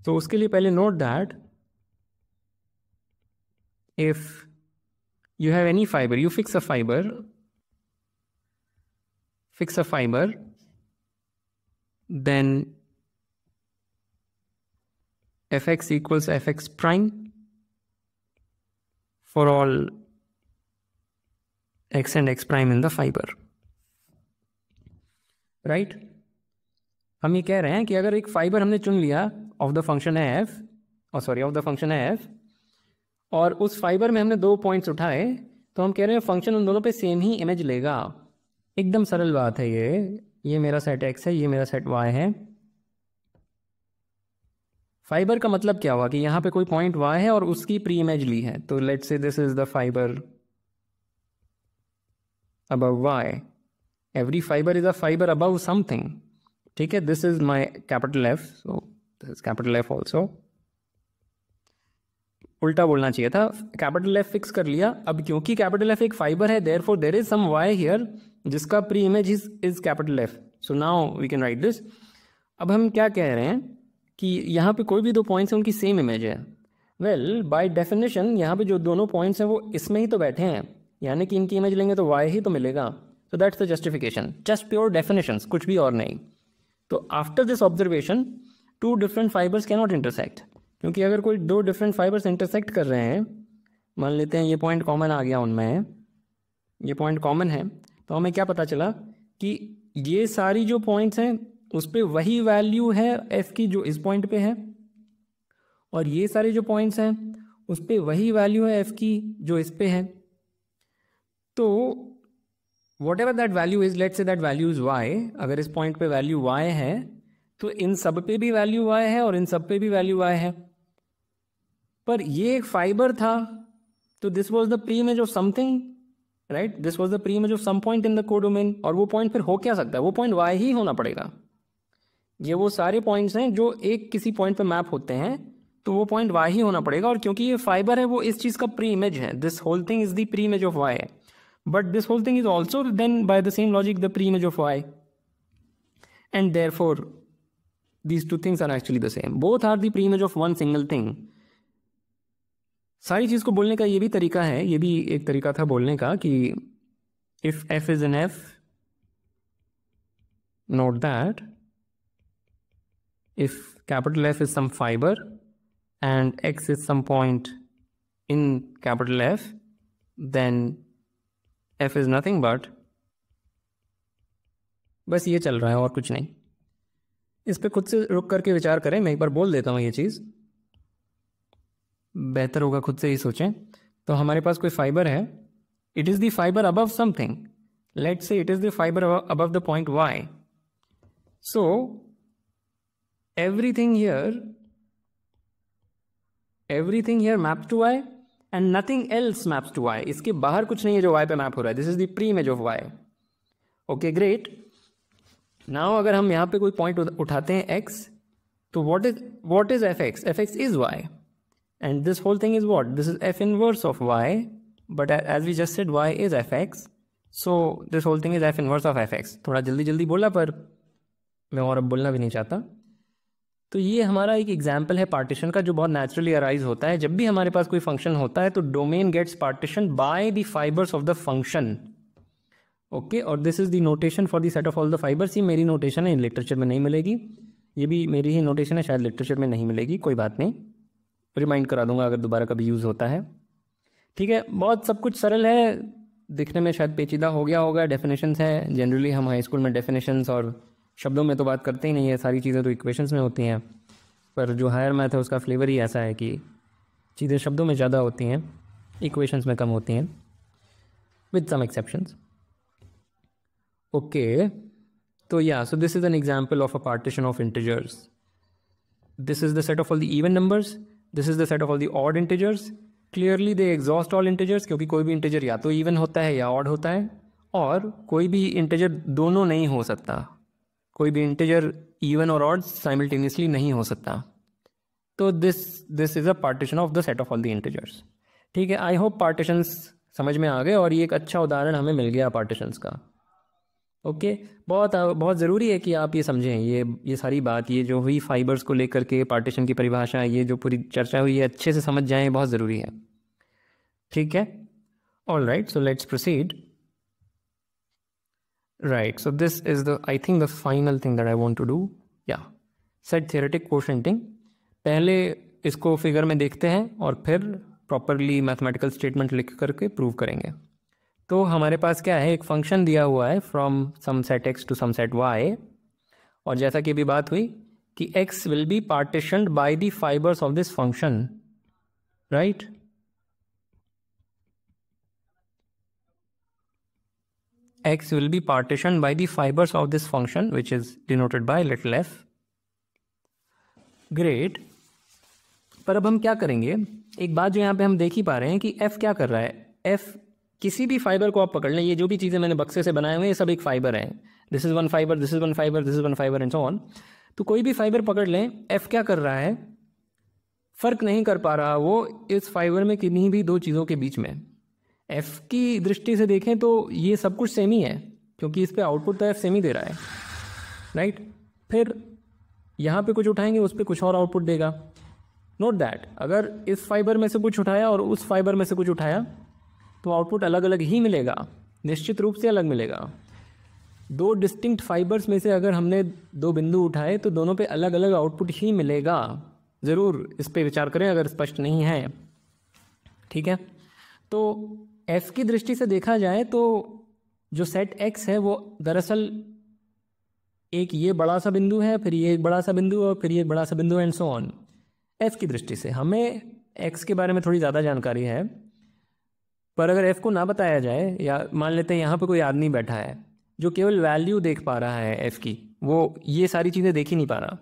तो उसके लिए पहले note that if you have any fiber, you fix a fiber, then fx equals fx prime for all x and x prime in the fiber, right. हम ये कह रहे हैं कि अगर एक फाइबर हमने चुन लिया ऑफ द फंक्शन है f, और सॉरी ऑफ द फंक्शन है f, और उस फाइबर में हमने 2 पॉइंट्स उठाए, तो हम कह रहे हैं फंक्शन उन दोनों पे सेम ही इमेज लेगा। एकदम सरल बात है ये मेरा सेट x है, ये मेरा सेट y है। फाइबर का मतलब क्या हुआ कि यहाँ पे कोई पॉइंट y है और उसकी प्री इमेज ली है, तो let's say this is the fibre above y. Every fiber is a fiber above something. ठीक है, this is my capital F, so this is capital F also. उल्टा बोलना चाहिए था, कैपिटल F फिक्स कर लिया। अब क्योंकि कैपिटल F एक फाइबर है, therefore there is some y here जिसका pre image is capital F. So now we can write this. अब हम क्या कह रहे हैं कि यहाँ पे कोई भी 2 पॉइंट्स हैं उनकी सेम इमेज है। वेल बाय डेफिनेशन यहाँ पे जो दोनों पॉइंट्स हैं वो इसमें ही तो बैठे हैं, यानी कि इनकी इमेज लेंगे तो y ही तो मिलेगा। So that's the justification, just pure definitions, कुछ भी और नहीं। तो after this observation 2 different fibres can not intersect, क्योंकि अगर कोई 2 डिफरेंट फाइबर्स इंटरसेक्ट कर रहे हैं, मान लेते हैं ये पॉइंट कॉमन आ गया उनमें, ये पॉइंट कॉमन है, तो हमें क्या पता चला कि ये सारी जो पॉइंट्स हैं उस पर वही वैल्यू है f की जो इस पॉइंट पे है, और ये सारे जो पॉइंट्स हैं उस पर वही वैल्यू है f की जो इस पे है। तो what ever that value is, let's say that value is y, अगर इस पॉइंट पे वैल्यू y है तो इन सब पे भी वैल्यू y है और इन सब पे भी वैल्यू y है। पर ये एक फाइबर था, तो this was the pre image of something, right, this was the pre image of some point in the codomain, और वो पॉइंट फिर हो क्या सकता है, वो पॉइंट y ही होना पड़ेगा। ये वो सारे पॉइंट्स हैं जो एक किसी पॉइंट पे मैप होते हैं, तो वो पॉइंट y ही होना पड़ेगा। और क्योंकि ये फाइबर है वो इस चीज़ का प्री इमेज है, this whole thing is the pre image of y, but this whole thing is also then by the same logic the pre-image of y, and therefore these two things are actually the same, both are the pre-image of one single thing. सारी चीज़ को बोलने का ये भी तरीका है, ये भी एक तरीका था बोलने का कि if f is an f, note that if capital F is some fiber and x is some point in capital F, then f is nothing but, बस ये चल रहा है और कुछ नहीं। इस पे खुद से रुक करके विचार करें, मैं एक बार बोल देता हूँ ये चीज़, बेहतर होगा खुद से ही सोचें। तो हमारे पास कोई फाइबर है, it is the fibre above something, let's say it is the fibre above the point y, so everything here maps to y and nothing else maps to y. इसके बाहर कुछ नहीं है जो y पे मैप हो रहा है, this is the pre image of y। Okay great. Now अगर हम यहाँ पे कोई पॉइंट उठाते हैं x, तो what is fx? fx is y, and this whole thing is what? This is f inverse of y, but as we just said y is fx, so this whole thing is f inverse of fx। थोड़ा जल्दी जल्दी बोला पर मैं और अब बोलना भी नहीं चाहता। तो ये हमारा एक एग्जाम्पल है पार्टीशन का, जो बहुत नेचुरली अराइज होता है जब भी हमारे पास कोई फंक्शन होता है, तो domain gets partition by the fibres of the function. Okay, और this is the notation for the set of all the fibers. ये मेरी नोटेशन है, लिटरेचर में नहीं मिलेगी, ये भी मेरी ही नोटेशन है, शायद लिटरेचर में नहीं मिलेगी, कोई बात नहीं, रिमाइंड करा दूंगा अगर दोबारा कभी यूज़ होता है। ठीक है, बहुत सब कुछ सरल है, दिखने में शायद पेचीदा हो गया होगा। डेफिनेशंस है, जनरली हम हाई स्कूल में डेफिनेशंस और शब्दों में तो बात करते ही नहीं है, सारी चीज़ें तो इक्वेशंस में होती हैं, पर जो हायर मैथ है उसका फ्लेवर ही ऐसा है कि चीज़ें शब्दों में ज़्यादा होती हैं, इक्वेशंस में कम होती हैं, विद सम एक्सेप्शंस। ओके, तो या सो this is an example of a partition of integers. This is the set of all the even numbers, this is the set of all the odd integers. Clearly they exhaust all integers, क्योंकि कोई भी इंटीजर या तो इवन होता है या ऑड होता है, और कोई भी इंटीजर दोनों नहीं हो सकता, कोई भी इंटीजर इवन और ऑड साइमल्टेनियसली नहीं हो सकता। तो this is a partition of the set of all the integers. ठीक है, आई होप पार्टीशंस समझ में आ गए, और ये एक अच्छा उदाहरण हमें मिल गया पार्टीशंस का। ओके, बहुत ज़रूरी है कि आप ये समझें, ये सारी बात, ये जो हुई फाइबर्स को लेकर के पार्टीशन की परिभाषा, ये जो पूरी चर्चा हुई है, अच्छे से समझ जाएं, बहुत ज़रूरी है। ठीक है, all right, so let's proceed. Right, so this is I think the final thing that I want to do. Yeah, set theoretic quotienting। पहले इसको फिगर में देखते हैं और फिर प्रॉपरली मैथमेटिकल स्टेटमेंट लिख करके प्रूव करेंगे। तो हमारे पास क्या है, एक फंक्शन दिया हुआ है from some set x to some set Y, और जैसा कि अभी बात हुई कि x will be partitioned by the fibres of this function, right. x will be partitioned by the fibers of this function which is denoted by little f. Great. पर अब हम क्या करेंगे, एक बात जो यहाँ पे हम देख ही पा रहे हैं कि f क्या कर रहा है, f किसी भी फाइबर को आप पकड़ लें, ये जो भी चीज़ें मैंने बक्से से बनाए हुए हैं ये सब एक फाइबर है, this is one fibre, this is one fibre, this is one fibre and so on. तो कोई भी फाइबर पकड़ लें, f क्या कर रहा है, फ़र्क नहीं कर पा रहा वो इस फाइबर में किन्हीं भी दो चीज़ों के बीच में। f की दृष्टि से देखें तो ये सब कुछ सेम ही है, क्योंकि इस पे आउटपुट तो f सेम ही दे रहा है, राइट। फिर यहाँ पे कुछ उठाएंगे, उस पर कुछ और आउटपुट देगा। नोट दैट अगर इस फाइबर में से कुछ उठाया और उस फाइबर में से कुछ उठाया तो आउटपुट अलग अलग ही मिलेगा, निश्चित रूप से अलग मिलेगा। दो डिस्टिंक्ट फाइबर्स में से अगर हमने दो बिंदु उठाए तो दोनों पे अलग अलग आउटपुट ही मिलेगा। ज़रूर इस पे विचार करें अगर स्पष्ट नहीं है, ठीक है। तो f की दृष्टि से देखा जाए तो जो सेट x है वो दरअसल एक ये बड़ा सा बिंदु है, फिर ये एक बड़ा सा बिंदु और फिर ये एक बड़ा सा बिंदु एंड सो ऑन। f की दृष्टि से हमें x के बारे में थोड़ी ज़्यादा जानकारी है, पर अगर f को ना बताया जाए, या मान लेते हैं यहाँ पे कोई आदमी बैठा है जो केवल वैल्यू देख पा रहा है f की, वो ये सारी चीज़ें देख ही नहीं पा रहा,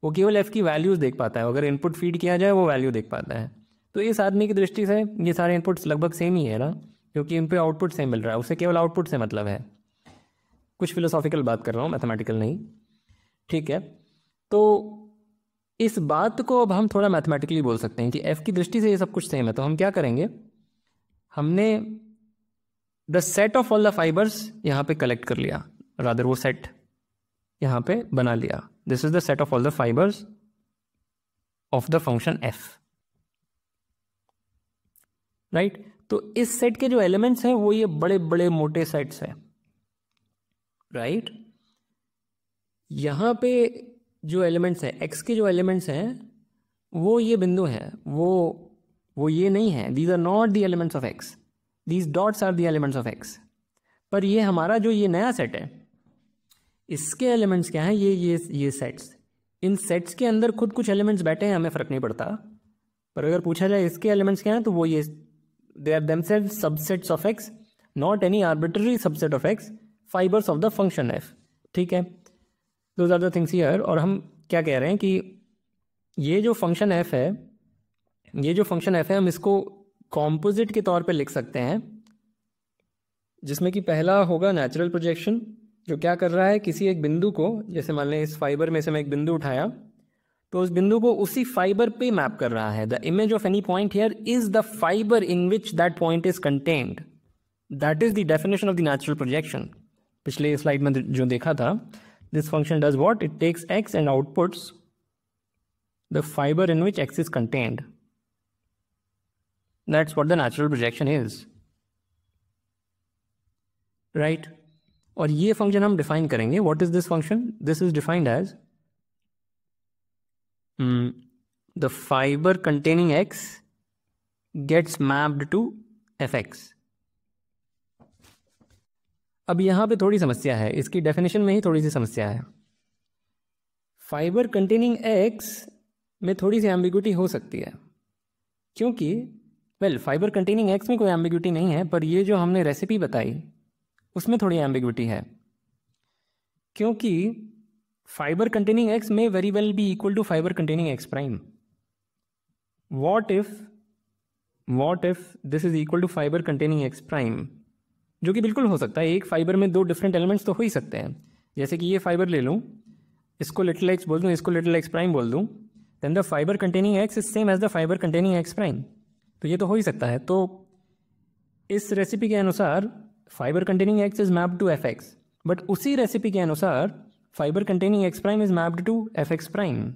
वो केवल f की वैल्यूज़ देख पाता है, अगर इनपुट फीड किया जाए वो वैल्यू देख पाता है। तो इस आदमी की दृष्टि से ये सारे इनपुट्स लगभग सेम ही है ना, क्योंकि इन पे आउटपुट सेम मिल रहा है, उसे केवल आउटपुट से मतलब है। कुछ फिलोसॉफिकल बात कर रहा हूँ, मैथमेटिकल नहीं, ठीक है। तो इस बात को अब हम थोड़ा मैथमेटिकली बोल सकते हैं कि f की दृष्टि से ये सब कुछ सेम है। तो हम क्या करेंगे, हमने the set of all the fibres यहाँ पे कलेक्ट कर लिया, रादर वो सेट यहाँ पे बना लिया, this is the set of all the fibres of the function f, right. तो इस सेट के जो एलिमेंट्स हैं वो ये बड़े बड़े मोटे सेट्स हैं, राइट। यहाँ पे जो एलिमेंट्स हैं, x के जो एलिमेंट्स हैं वो ये बिंदु हैं, वो ये नहीं है, these are not the elements of x, these dots are the elements of x। पर ये हमारा जो ये नया सेट है इसके एलिमेंट्स क्या हैं, ये सेट्स, इन सेट्स के अंदर खुद कुछ एलिमेंट्स बैठे हैं, हमें फ़र्क नहीं पड़ता। पर अगर पूछा जाए इसके एलिमेंट्स क्या हैं तो वो ये they are themselves subsets of x, not any arbitrary subset of x, fibers of the function f, ठीक है। those are the things here। और हम क्या कह रहे हैं कि ये जो फंक्शन f है, ये जो फंक्शन f है हम इसको कॉम्पोजिट के तौर पे लिख सकते हैं, जिसमें कि पहला होगा नेचुरल प्रोजेक्शन, जो क्या कर रहा है, किसी एक बिंदु को, जैसे मान लें इस फाइबर में से मैं एक बिंदु उठाया तो उस बिंदु को उसी फाइबर पे मैप कर रहा है। The image of any point here is the fibre in which that point is contained, that is the definition of the natural projection. पिछले स्लाइड में जो देखा था, this function does what, it takes x and outputs the fibre in which x is contained, that's what the natural projection is, right. और ये फंक्शन हम डिफाइन करेंगे, what is this function, this is defined as the fiber containing x gets mapped to fx। अब यहाँ पे थोड़ी समस्या है, इसकी डेफिनेशन में ही थोड़ी सी समस्या है। फाइबर कंटेनिंग x में थोड़ी सी एम्बिग्यूटी हो सकती है, क्योंकि फाइबर कंटेनिंग x में कोई एम्बिग्यूटी नहीं है, पर ये जो हमने रेसिपी बताई उसमें थोड़ी एम्बिग्यूटी है, क्योंकि fibre containing x may very well be equal to fiber containing x prime। what if this is equal to fiber containing x prime, जो कि बिल्कुल हो सकता है, एक फाइबर में दो डिफरेंट एलिमेंट्स तो हो ही सकते हैं। जैसे कि ये फाइबर ले लूँ, इसको लिटिल x बोल दूँ, इसको लिटिल x प्राइम बोल दूँ, then the fibre containing x is same as the fibre containing x prime, तो ये तो हो ही सकता है। तो इस रेसिपी के अनुसार fibre containing x is mapped to fx, but उसी रेसिपी के अनुसार fibre containing x prime is mapped to fx prime.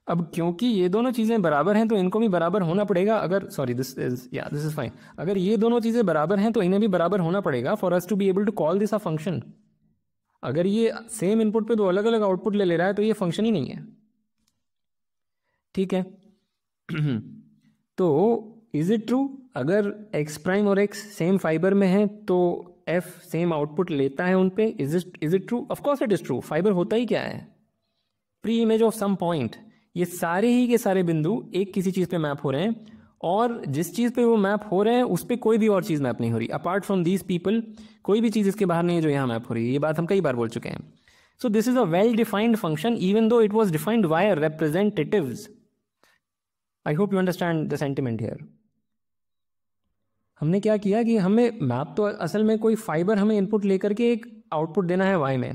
अब क्योंकि ये दोनों चीज़ें बराबर हैं तो इनको भी बराबर होना पड़ेगा, अगर सॉरी दिस इज फाइन, अगर ये दोनों चीज़ें बराबर हैं तो इन्हें भी बराबर होना पड़ेगा for us to be able to call this a function. अगर ये सेम इनपुट पे दो अलग अलग आउटपुट ले ले रहा है तो ये फंक्शन ही नहीं है, ठीक है। तो इज इट ट्रू, अगर एक्स प्राइम और एक्स सेम फाइबर में है तो एफ सेम आउटपुट लेता है उन पे? Is it true? Of course it is true. Fibre होता ही क्या है? Pre image of some point. ये सारे ही के सारे बिंदु एक किसी चीज पे मैप हो रहे हैं, और जिस चीज पे वो मैप हो रहे हैं उस पर कोई भी और चीज मैप नहीं हो रही। अपार्ट फ्रॉम दीज पीपल कोई भी चीज इसके बाहर नहीं है जो यहाँ मैप हो रही है। ये बात हम कई बार बोल चुके हैं। सो this is a well defined function even though it was defined by representatives. I hope you understand the sentiment here. हमने क्या किया कि हमें मैप तो असल में कोई फाइबर हमें इनपुट लेकर के एक आउटपुट देना है वाई में।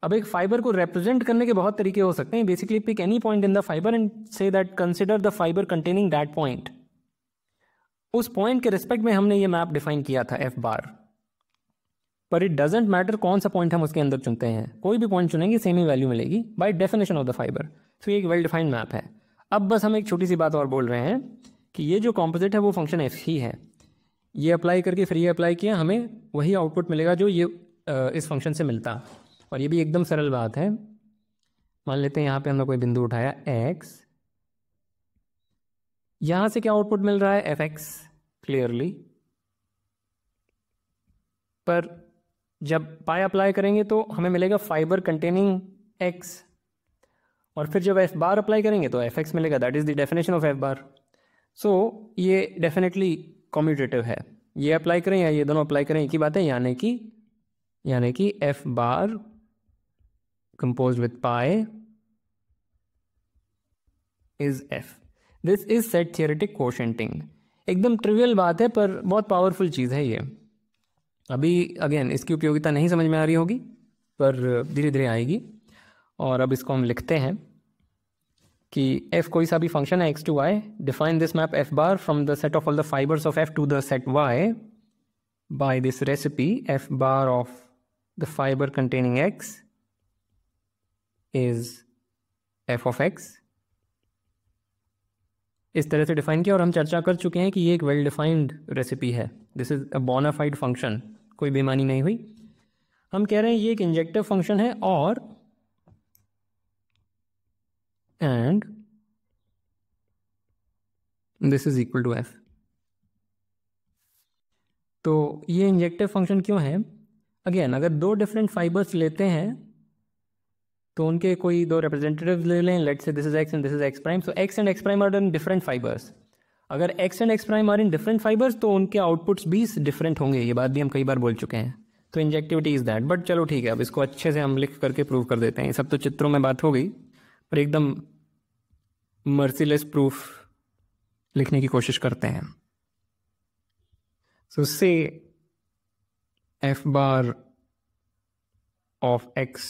अब एक फाइबर को रिप्रेजेंट करने के बहुत तरीके हो सकते हैं। Basically pick any point in the fibre and say that consider the fibre containing that point. उस पॉइंट के रिस्पेक्ट में हमने ये मैप डिफाइन किया था एफ बार। पर इट डजेंट मैटर कौन सा पॉइंट हम उसके अंदर चुनते हैं, कोई भी पॉइंट चुनेंगे सेम ही वैल्यू मिलेगी bye definition of the fibre. तो ये एक वेल डिफाइंड मैप है। अब बस हम एक छोटी सी बात और बोल रहे हैं कि ये जो कॉम्पोजिट है वो फंक्शन एफ ही है। ये अप्लाई करके फिर ये अप्लाई किया, हमें वही आउटपुट मिलेगा जो ये इस फंक्शन से मिलता। और ये भी एकदम सरल बात है। मान लेते हैं यहाँ पे हमने कोई बिंदु उठाया x, यहाँ से क्या आउटपुट मिल रहा है? F x clearly. पर जब पाई अप्लाई करेंगे तो हमें मिलेगा फाइबर कंटेनिंग x, और फिर जब एफ बार अप्लाई करेंगे तो एफ एक्स मिलेगा। That is the definition of f bar. So ये डेफिनेटली कॉम्यूटेटिव है। ये अप्लाई करें या ये दोनों अप्लाई करें एक ही बात है, यानी कि F bar composed with pi is f. This is set theoretic quotienting. एकदम ट्रिवियल बात है पर बहुत पावरफुल चीज़ है ये। अभी अगेन इसकी उपयोगिता नहीं समझ में आ रही होगी पर धीरे धीरे आएगी। और अब इसको हम लिखते हैं कि f कोई सा भी फंक्शन है x to y, define this map f bar from the set of all the fibers of f to the set y by this recipe f bar of the fiber containing x is f of x। इस तरह से डिफाइन किया और हम चर्चा कर चुके हैं कि ये एक वेल डिफाइंड रेसिपी है। This is a bona fide function, कोई बेईमानी नहीं हुई। हम कह रहे हैं ये एक इंजेक्टिव फंक्शन है और and this is equal to f। तो ये इंजेक्टिव फंक्शन क्यों है? अगेन अगर दो डिफरेंट फाइबर्स लेते हैं तो उनके कोई दो रिप्रेजेंटेटिव ले लें। Let's say this is x and this is x prime. So x and x prime are in different fibres. अगर x and x prime are in different fibres तो उनके आउटपुट्स भी डिफरेंट होंगे। ये बात भी हम कई बार बोल चुके हैं। तो इंजेक्टिविटी इज दैट। बट चलो ठीक है, अब इसको अच्छे से हम लिख करके प्रूव कर देते हैं। ये सब तो चित्रों में बात हो गई, पर एकदम मर्सीलेस प्रूफ लिखने की कोशिश करते हैं। सो से f bar of x,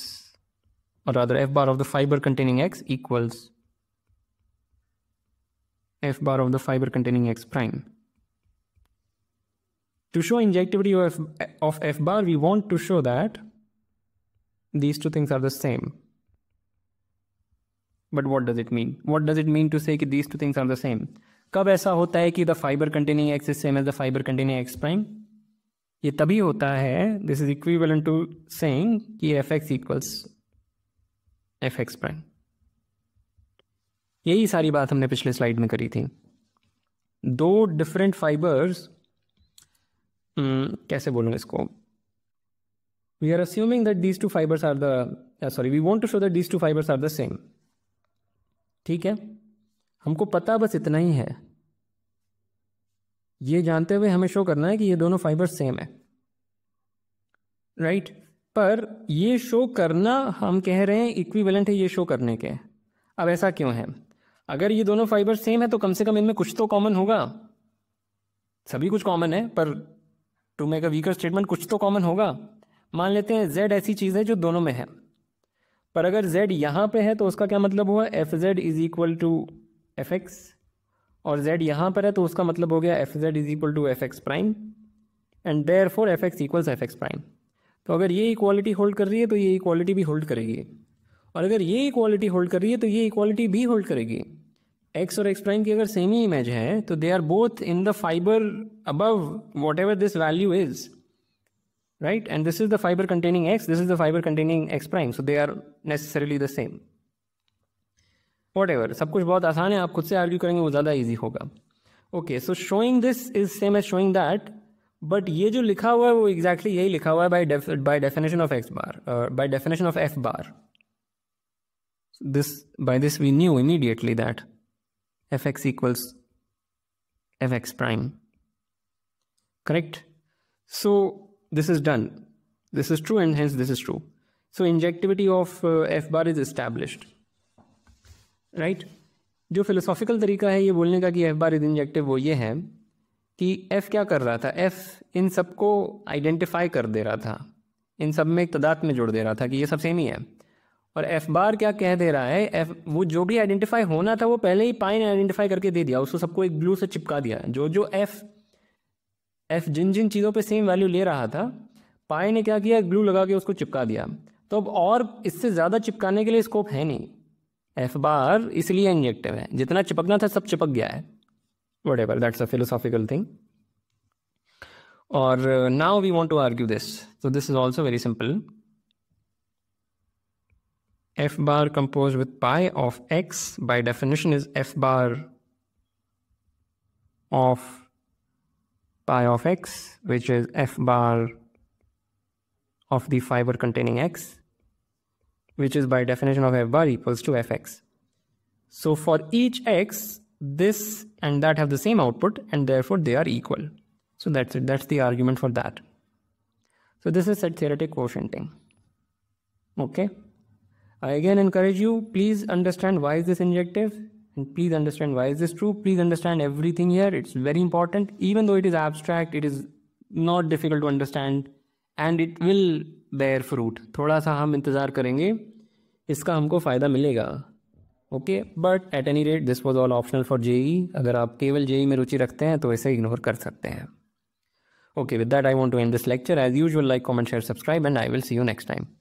or rather f bar of the fiber containing x equals f bar of the fiber containing x prime. To show injectivity of f bar, we want to show that these two things are the same. But what does it mean? What does it mean to say कि these two things are the same? कब ऐसा होता है कि the fiber containing x is same as the fiber containing x prime? ये तभी होता है, this is equivalent to saying कि fx equals fx प्राइम। यही सारी बात हमने पिछले स्लाइड में करी थी। दो डिफरेंट फाइबर्स, कैसे बोलूँगा इसको, we are assuming that these two fibres are we want to show that these two fibres are the same. ठीक है, हमको पता बस इतना ही है, ये जानते हुए हमें शो करना है कि ये दोनों फाइबर्स सेम है, राइट? पर ये शो करना हम कह रहे हैं इक्विवेलेंट है ये शो करने के। अब ऐसा क्यों है? अगर ये दोनों फाइबर सेम है तो कम से कम इनमें कुछ तो कॉमन होगा। सभी कुछ कॉमन है पर to make a weaker statement कुछ तो कॉमन होगा। मान लेते हैं z ऐसी चीज़ है जो दोनों में है, पर अगर z यहाँ पे है तो उसका क्या मतलब हुआ? F Z is equal to F X, और z यहाँ पर है तो उसका मतलब हो गया F Z is equal to F X prime, and therefore F X equals F X prime. तो अगर ये इक्वालिटी होल्ड कर रही है तो ये इक्वालिटी भी होल्ड करेगी, और अगर ये इक्वालिटी होल्ड कर रही है तो ये इक्वालिटी भी होल्ड करेगी। x और x प्राइम की अगर सेम ही इमेज है तो they are both in the fibre above whatever this value is, right? And this is the fibre containing x, this is the fibre containing x prime, so they are necessarily the same. whatever, सब कुछ बहुत आसान है, आप खुद से आर्ग्यू करेंगे वो ज़्यादा ईजी होगा. Okay, so showing this is same as showing that, but ये जो लिखा हुआ है वो एग्जैक्टली यही लिखा हुआ है bye definition of x bar, bye definition of f bar. By this we knew immediately that fx equals fx prime. Correct? So this is done. This is true and hence this is true. So injectivity of f bar is established. Right? जो philosophical तरीका है ये बोलने का कि f bar is injective वो ये है कि f क्या कर रहा था, f इन सबको आइडेंटिफाई कर दे रहा था, इन सब में एक तदाद में जोड़ दे रहा था कि ये सब सेम ही है. और एफ बार क्या कह दे रहा है, एफ वो जो भी आइडेंटिफाई होना था वो पहले ही पाई ने आइडेंटिफाई करके दे दिया, उसको सबको एक ग्लू से चिपका दिया. जो जो एफ जिन जिन चीज़ों पे सेम वैल्यू ले रहा था, पाई ने क्या किया, ग्लू लगा के उसको चिपका दिया. तो अब और इससे ज़्यादा चिपकाने के लिए स्कोप है नहीं. एफ बार इसलिए इंजेक्टिव है, जितना चिपकना था सब चिपक गया है. Whatever, that's a philosophical thing. और now we want to argue this. So this is also very simple. F bar composed with pi of x by definition is f bar of pi of x, which is f bar of the fiber containing x, which is by definition of f bar equals to fx. So for each x, this and that have the same output and therefore they are equal. So that's it. That's the argument for that. So this is set theoretic quotienting. Okay. I again encourage you, please understand why is this injective and please understand why is this true. Please understand everything here. It's very important. Even though it is abstract, it is not difficult to understand and it will bear fruit. थोड़ा सा हम इंतज़ार करेंगे, इसका हमको फ़ायदा मिलेगा. Okay, but at any rate this was all optional for JEE. अगर आप केवल JEE में रुचि रखते हैं तो इसे इग्नोर कर सकते हैं. Okay, with that I want to end this lecture. As usual, like, comment, share, subscribe and I will see you next time.